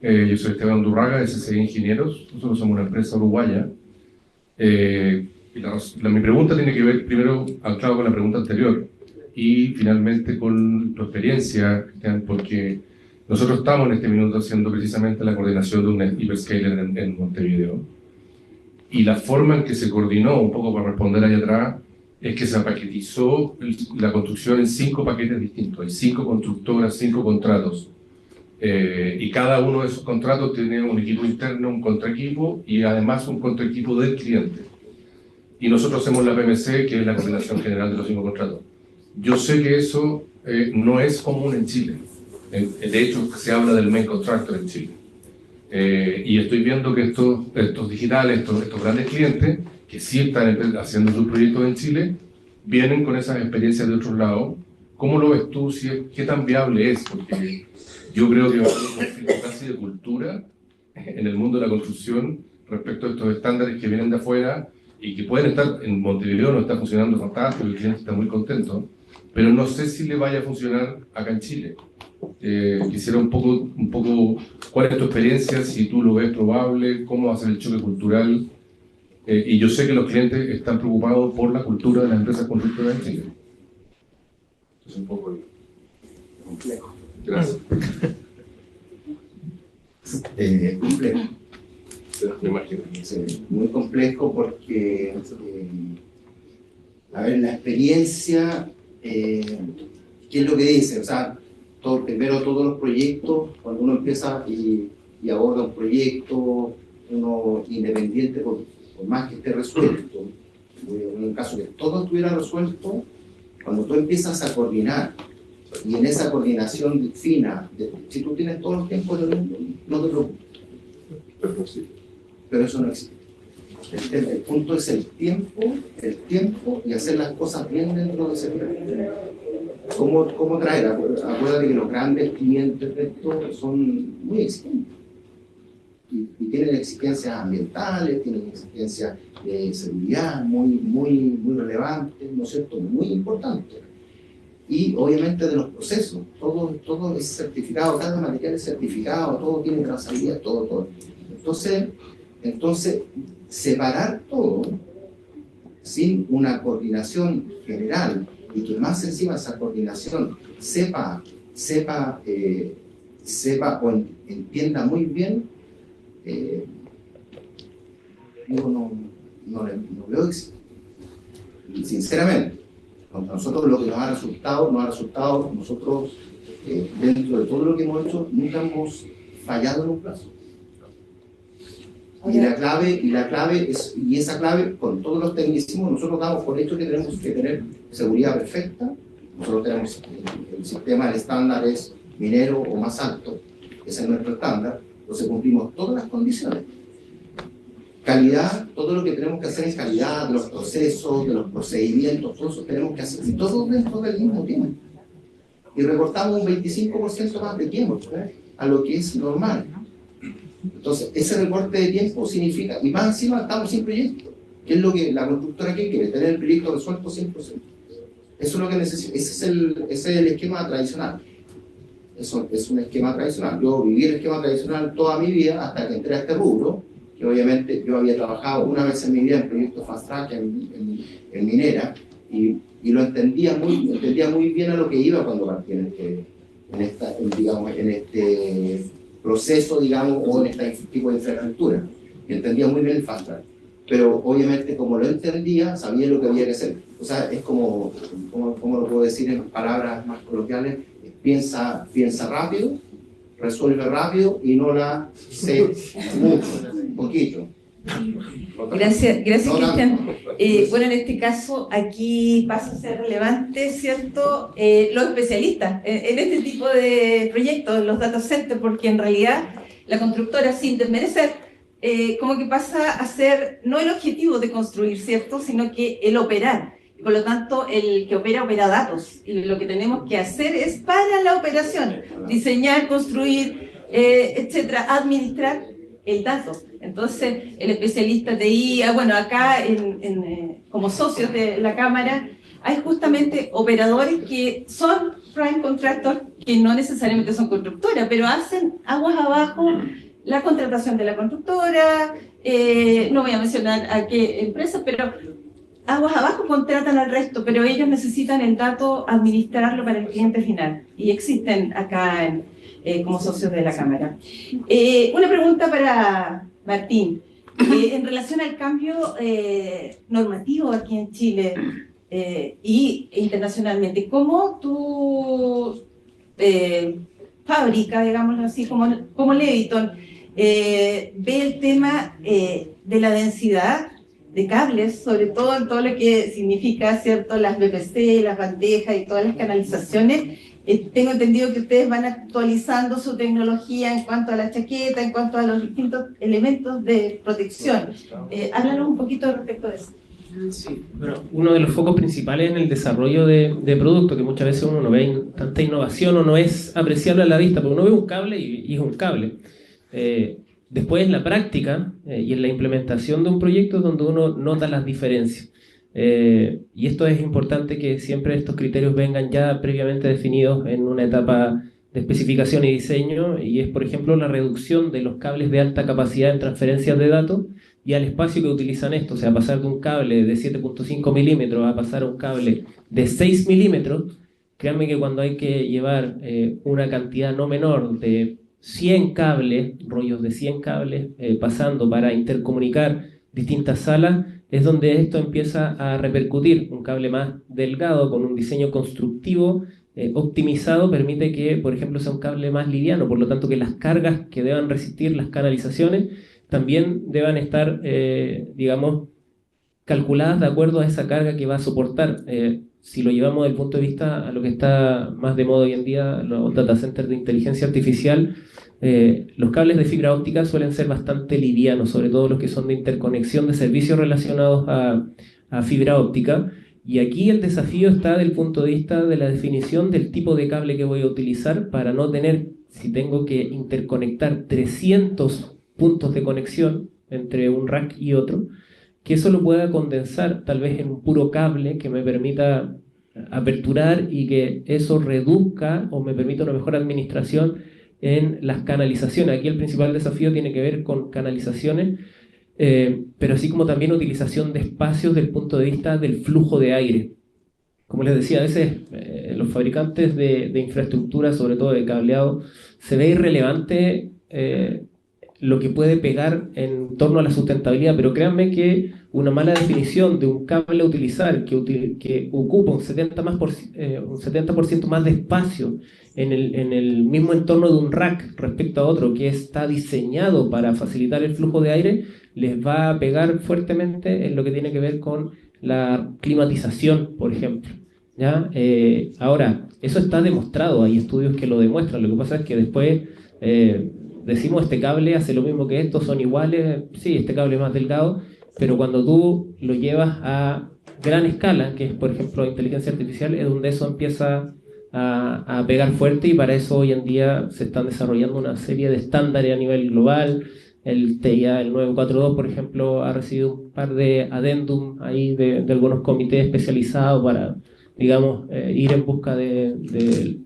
Yo soy Esteban Durraga, de SCI Ingenieros. Nosotros somos una empresa uruguaya. Mi pregunta tiene que ver, primero, anclado con la pregunta anterior, y finalmente con tu experiencia, Cristian, porque nosotros estamos en este minuto haciendo precisamente la coordinación de un hyperscaler en Montevideo. Y la forma en que se coordinó, un poco para responder ahí atrás, es que se paquetizó la construcción en 5 paquetes distintos. Hay 5 constructoras, 5 contratos. Y cada uno de esos contratos tiene un equipo interno, un contraequipo y además un contraequipo del cliente. Y nosotros hacemos la PMC, que es la coordinación general de los 5 contratos. Yo sé que eso no es común en Chile. De hecho, se habla del main contractor en Chile. Y estoy viendo que estos digitales, estos grandes clientes, que sí están haciendo sus proyectos en Chile, vienen con esas experiencias de otros lados. ¿Cómo lo ves tú? ¿Qué tan viable es? Porque yo creo que va a haber un conflicto casi de cultura en el mundo de la construcción respecto a estos estándares que vienen de afuera y que pueden estar en Montevideo, no está funcionando fantástico, el cliente está muy contento, pero no sé si le vaya a funcionar acá en Chile. Quisiera un poco cuál es tu experiencia, si tú lo ves probable, cómo va a ser el choque cultural. Y yo sé que los clientes están preocupados por la cultura de las empresas constructoras en Chile. Es un poco complejo. Gracias. Complejo. Me imagino. Sí, muy complejo porque, a ver, la experiencia, ¿qué es lo que dice? O sea, primero todos los proyectos, cuando uno empieza y aborda un proyecto, uno independiente, por más que esté resuelto, en un caso que todo estuviera resuelto, cuando tú empiezas a coordinar, y en esa coordinación fina, si tú tienes todos los tiempos del mundo, no te preocupes. Pero eso no existe. El punto es el tiempo y hacer las cosas bien dentro de ese tiempo. ¿Cómo traer? Acuérdate que los grandes clientes de esto son muy exigentes. Y tienen exigencias ambientales, tienen exigencias de seguridad muy relevantes, ¿no es cierto? Muy importantes. Y obviamente de los procesos, todo es certificado, cada material es certificado, todo tiene trazabilidad, todo. Entonces, separar todo sin una coordinación general y que más encima esa coordinación sepa o entienda muy bien, yo no veo éxito. Y sinceramente, a nosotros lo que nos ha resultado, nosotros dentro de todo lo que hemos hecho, nunca hemos fallado en un plazo. Y esa clave, con todos los tecnicismos, nosotros damos por hecho que tenemos que tener seguridad perfecta. Nosotros tenemos el sistema, el estándar es minero o más alto, ese es nuestro estándar, entonces cumplimos todas las condiciones. Calidad, todo lo que tenemos que hacer en calidad, de los procesos, de los procedimientos, todo eso tenemos que hacer, y todo dentro del mismo tiempo. Y recortamos un 25% más de tiempo, a lo que es normal. Entonces, ese recorte de tiempo significa, y más encima estamos sin proyecto, que es lo que la constructora quiere, tener el proyecto resuelto 100%. Eso es lo que necesita, ese es el esquema tradicional. Eso es un esquema tradicional. Yo viví el esquema tradicional toda mi vida hasta que entré a este rubro, que obviamente yo había trabajado una vez en mi vida en proyectos fast track en minera, y lo entendía muy bien a lo que iba cuando partí en este proceso, digamos, o en este tipo de infraestructura. Y entendía muy bien el fast track. Pero obviamente, como lo entendía, sabía lo que había que hacer. O sea, es como lo puedo decir en palabras más coloquiales, piensa rápido, resuelve rápido y no la sé mucho, un poquito. Gracias, Cristian. Bueno, en este caso, aquí pasa a ser relevante, ¿cierto? Los especialistas en este tipo de proyectos, los data centers, porque en realidad la constructora, sin desmerecer, como que pasa a ser no el objetivo de construir, ¿cierto? Sino que el operar. Por lo tanto, el que opera datos. Y lo que tenemos que hacer es para la operación, diseñar, construir, etcétera, administrar el dato. Entonces, el especialista de IA, bueno, acá como socios de la Cámara, hay justamente operadores que son prime contractors, que no necesariamente son constructoras, pero hacen aguas abajo la contratación de la constructora, no voy a mencionar a qué empresa, pero aguas abajo contratan al resto, pero ellos necesitan el dato, administrarlo para el cliente final. Y existen acá como socios de la Cámara. Una pregunta para Martín. En relación al cambio normativo aquí en Chile y internacionalmente, ¿cómo tu fábrica, digámoslo así, como Leviton, ve el tema de la densidad de cables, sobre todo en todo lo que significa, ¿cierto?, las BPC, las bandejas y todas las canalizaciones? Tengo entendido que ustedes van actualizando su tecnología en cuanto a la chaqueta, en cuanto a los distintos elementos de protección. Háblanos un poquito respecto de eso. Sí, bueno, uno de los focos principales en el desarrollo de productos, que muchas veces uno no ve tanta innovación o no es apreciable a la vista, porque uno ve un cable y es un cable. Después en la práctica y en la implementación de un proyecto es donde uno nota las diferencias. Y esto es importante, que siempre estos criterios vengan ya previamente definidos en una etapa de especificación y diseño, y es, por ejemplo, la reducción de los cables de alta capacidad en transferencias de datos y al espacio que utilizan esto. O sea, pasar de un cable de 7.5 milímetros a pasar a un cable de 6 milímetros. Créanme que cuando hay que llevar una cantidad no menor de 100 cables, rollos de 100 cables, pasando para intercomunicar distintas salas, es donde esto empieza a repercutir. Un cable más delgado, con un diseño constructivo optimizado, permite que, por ejemplo, sea un cable más liviano, por lo tanto que las cargas que deban resistir las canalizaciones también deban estar, digamos, calculadas de acuerdo a esa carga que va a soportar. Si lo llevamos desde el punto de vista a lo que está más de moda hoy en día, los data centers de inteligencia artificial, los cables de fibra óptica suelen ser bastante livianos, sobre todo los que son de interconexión de servicios relacionados a fibra óptica. Y aquí el desafío está desde el punto de vista de la definición del tipo de cable que voy a utilizar, para no tener, si tengo que interconectar 300 puntos de conexión entre un rack y otro, que eso lo pueda condensar tal vez en un puro cable que me permita aperturar, y que eso reduzca o me permita una mejor administración en las canalizaciones. Aquí el principal desafío tiene que ver con canalizaciones pero así como también utilización de espacios desde el punto de vista del flujo de aire. Como les decía, a veces los fabricantes de infraestructura, sobre todo de cableado, se ve irrelevante lo que puede pegar en torno a la sustentabilidad, pero créanme que una mala definición de un cable a utilizar que ocupa un 70% más de espacio en el mismo entorno de un rack respecto a otro que está diseñado para facilitar el flujo de aire, les va a pegar fuertemente en lo que tiene que ver con la climatización, por ejemplo. ¿Ya? Ahora, eso está demostrado, hay estudios que lo demuestran, lo que pasa es que después decimos este cable hace lo mismo que esto, son iguales, sí, este cable es más delgado, pero cuando tú lo llevas a gran escala, que es por ejemplo inteligencia artificial, es donde eso empieza a pegar fuerte, y para eso hoy en día se están desarrollando una serie de estándares a nivel global. El TIA, el 942, por ejemplo, ha recibido un par de adendum ahí de algunos comités especializados para, digamos, ir en busca de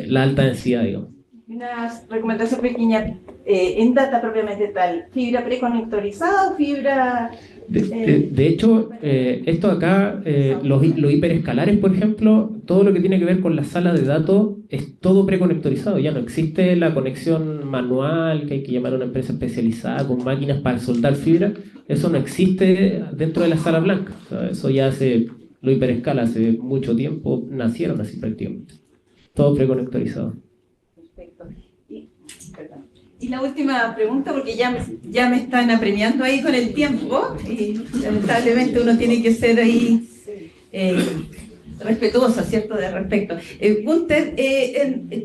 la alta densidad, digamos. Una recomendación pequeña, en data propiamente tal, ¿fibra preconectorizada o fibra...? De hecho, esto acá, los hiperescalares, por ejemplo, todo lo que tiene que ver con la sala de datos es todo preconectorizado. Ya no existe la conexión manual, que hay que llamar a una empresa especializada con máquinas para soldar fibra. Eso no existe dentro de la sala blanca. O sea, eso ya lo hiperescala hace mucho tiempo, nacieron así prácticamente. Todo preconectorizado. Perfecto. Y la última pregunta, porque ya me están apremiando ahí con el tiempo, y lamentablemente uno tiene que ser ahí respetuoso, ¿cierto?, de respecto. Gunther,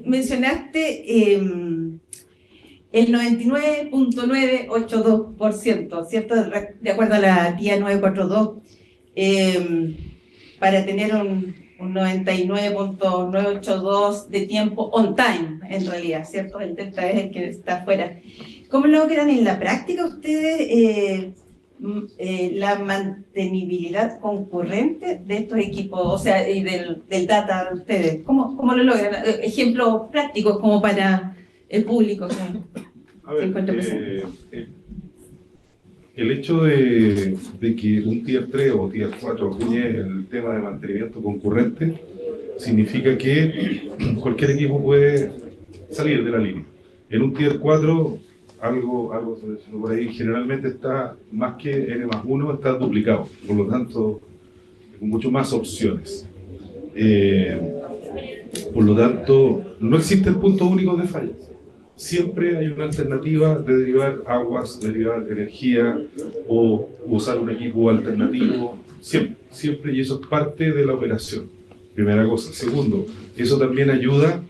mencionaste el 99.982%, ¿cierto?, de acuerdo a la TIA 942, para tener un 99.982 de tiempo on time, en realidad, ¿cierto? El delta es el que está afuera. ¿Cómo logran en la práctica ustedes la mantenibilidad concurrente de estos equipos, o sea, y del data de ustedes? ¿Cómo lo logran? Ejemplos prácticos como para el público que se encuentra presente. El hecho de que un Tier 3 o Tier 4 acuñe el tema de mantenimiento concurrente significa que cualquier equipo puede salir de la línea. En un Tier 4, algo por ahí, generalmente está más que N+1, está duplicado, por lo tanto, con mucho más opciones. Por lo tanto, no existe el punto único de falla. Siempre hay una alternativa de derivar aguas, derivar energía o usar un equipo alternativo, siempre, y eso es parte de la operación, primera cosa. Segundo, eso también ayuda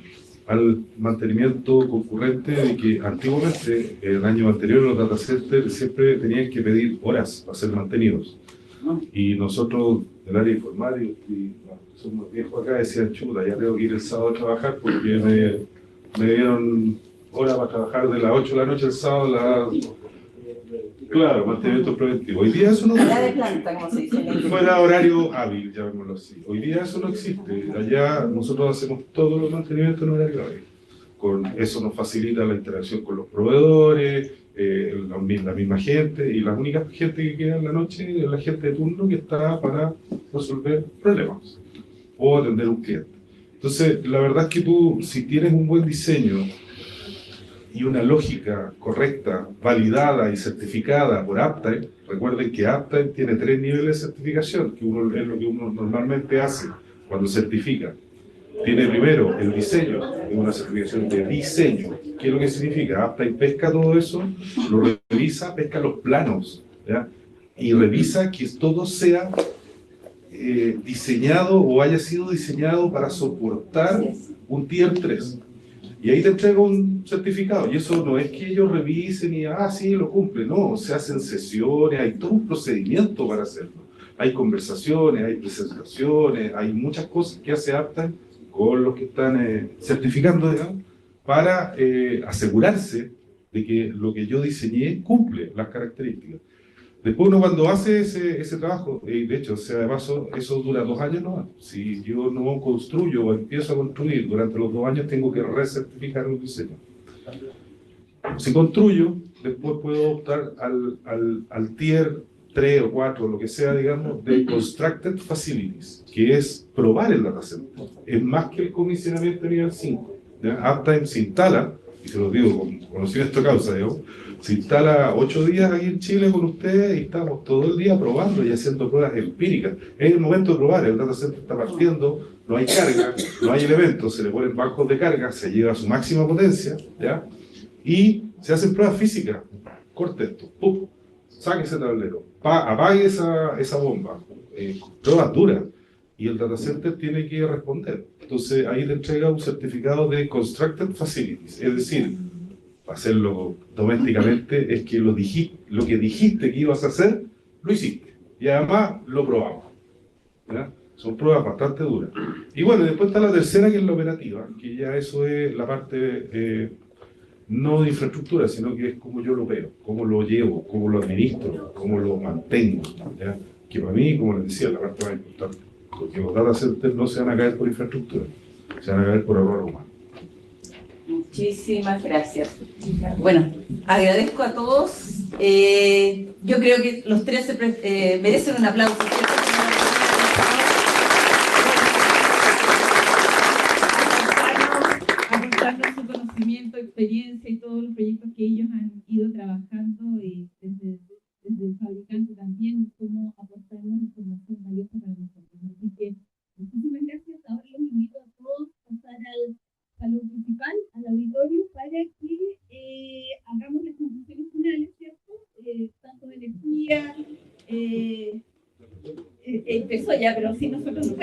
al mantenimiento concurrente, de que antiguamente, en el año anterior, los data centers siempre tenían que pedir horas para ser mantenidos. Y nosotros, del área informática, y somos viejos acá, decían, chuta, ya tengo que ir el sábado a trabajar porque me dieron hora para trabajar de las 8 de la noche el sábado Claro, mantenimiento preventivo. Hoy día eso no existe. Fuera horario hábil, llamémoslo así. Hoy día eso no existe. Allá nosotros hacemos todos los mantenimientos en horario hábil. Con eso nos facilita la interacción con los proveedores, la misma gente, y la única gente que queda en la noche es la gente de turno que está para resolver problemas o atender a un cliente. Entonces, la verdad es que tú, si tienes un buen diseño y una lógica correcta, validada y certificada por Uptime, recuerden que Uptime tiene 3 niveles de certificación, que es lo que uno normalmente hace cuando certifica. Tiene primero el diseño, es una certificación de diseño. ¿Qué es lo que significa? Uptime pesca todo eso, lo revisa, pesca los planos, ¿ya? Y revisa que todo sea diseñado o haya sido diseñado para soportar un Tier 3. Y ahí te entrega un certificado, y eso no es que ellos revisen y, sí, lo cumple, no, se hacen sesiones, hay todo un procedimiento para hacerlo. Hay conversaciones, hay presentaciones, hay muchas cosas que hace Uptime con los que están certificando, digamos, para asegurarse de que lo que yo diseñé cumple las características. Después uno cuando hace ese trabajo, y de hecho, sea de paso, eso dura 2 años nomás. Si yo no construyo o empiezo a construir durante los 2 años, tengo que recertificar los diseños. Si construyo, después puedo optar al tier 3 o 4, lo que sea, digamos, de Constructed Facilities, que es probar el data center. Es más que el comisionamiento de nivel 5. Uptime se instala, y se lo digo con conocimiento de causa, digamos, se instala 8 días aquí en Chile con ustedes y estamos todo el día probando y haciendo pruebas empíricas. Es el momento de probar, el data center está partiendo, no hay carga, no hay elementos, se le ponen bancos de carga, se lleva a su máxima potencia, ¿ya? Y se hacen pruebas físicas. Corte esto, ¡pum! Saque ese tablero, apague esa bomba, pruebas duras, y el data center tiene que responder. Entonces ahí le entrega un certificado de Constructed Facilities, es decir, hacerlo domésticamente es que lo que dijiste que ibas a hacer, lo hiciste, y además lo probamos, ¿ya? Son pruebas bastante duras. Y bueno, después está la tercera, que es la operativa, que ya eso es la parte no de infraestructura, sino que es como yo lo veo, cómo lo llevo, cómo lo administro, cómo lo mantengo, ¿ya? Que para mí, como les decía, la parte más importante, porque los data centers no se van a caer por infraestructura, se van a caer por error humano. Muchísimas gracias. Bueno, agradezco a todos. Yo creo que los tres merecen un aplauso. Aportarnos su conocimiento, experiencia y todos los proyectos que ellos han ido trabajando, y desde el fabricante también, cómo aportamos información valiosa para nosotros. Así que muchísimas gracias. Ahora los invito a todos a pasar al salón principal, al auditorio, para que hagamos las conclusiones finales, ¿cierto? Tanto de energía, empezó ya, pero sí nosotros no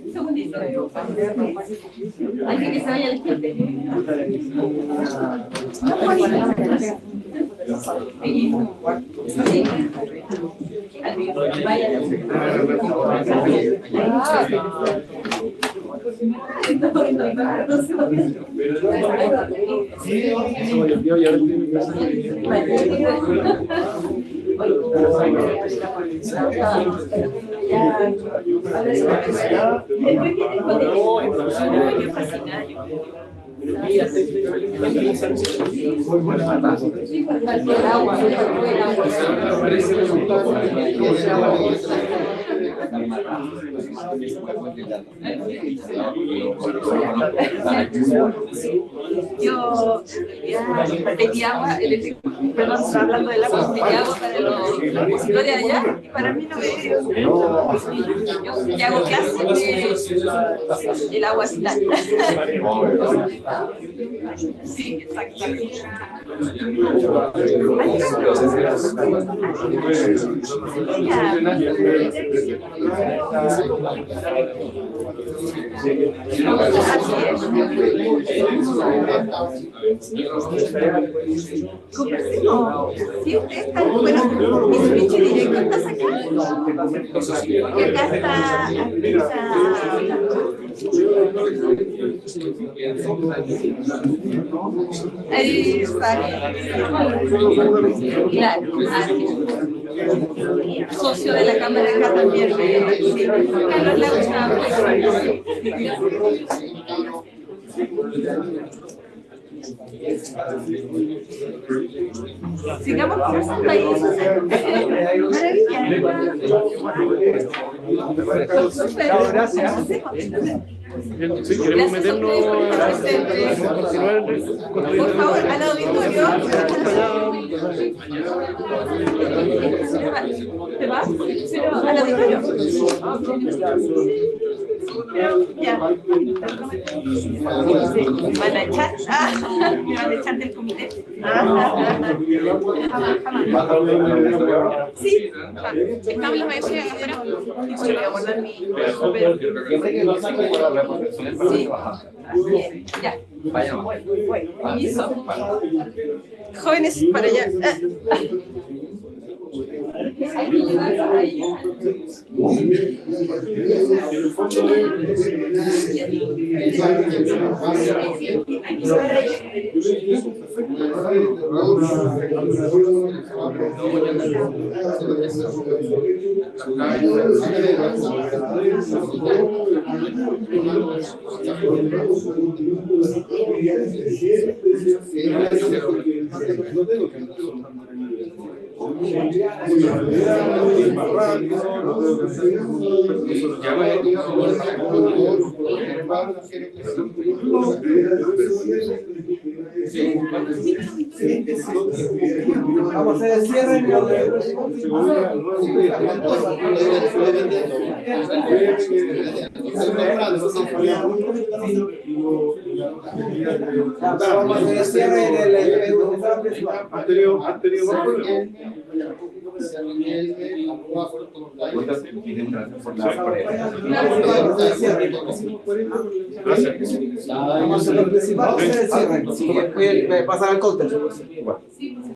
un segundito. Alguien que se vaya a la gente. Yo pedí agua, perdón, hablando del agua, pedí agua para los historia de allá, y para mí no me dio. Yo hago clases del agua cital. Sí, exactamente. Sí, usted está, bueno, mi switch directo estás acá, porque acá está, ahí está, claro, socio de la Cámara acá también, sí, Carlos Laucha. Sigamos conversando ahí. Maravilla. Gracias. Sí, queremos meternos a continuar. Por favor, al auditorio. ¿Te vas? Pero al auditorio. Ya. ¿Van a echar? ¿Me van a echar del comité? Sí. Estamos los maestros afuera. Voy a guardar mi... Sí. Bien, ya. Permiso. Jóvenes, para allá. Hay que llevarlo a ellos. Vamos a hacer el cierre. Pasar al counter.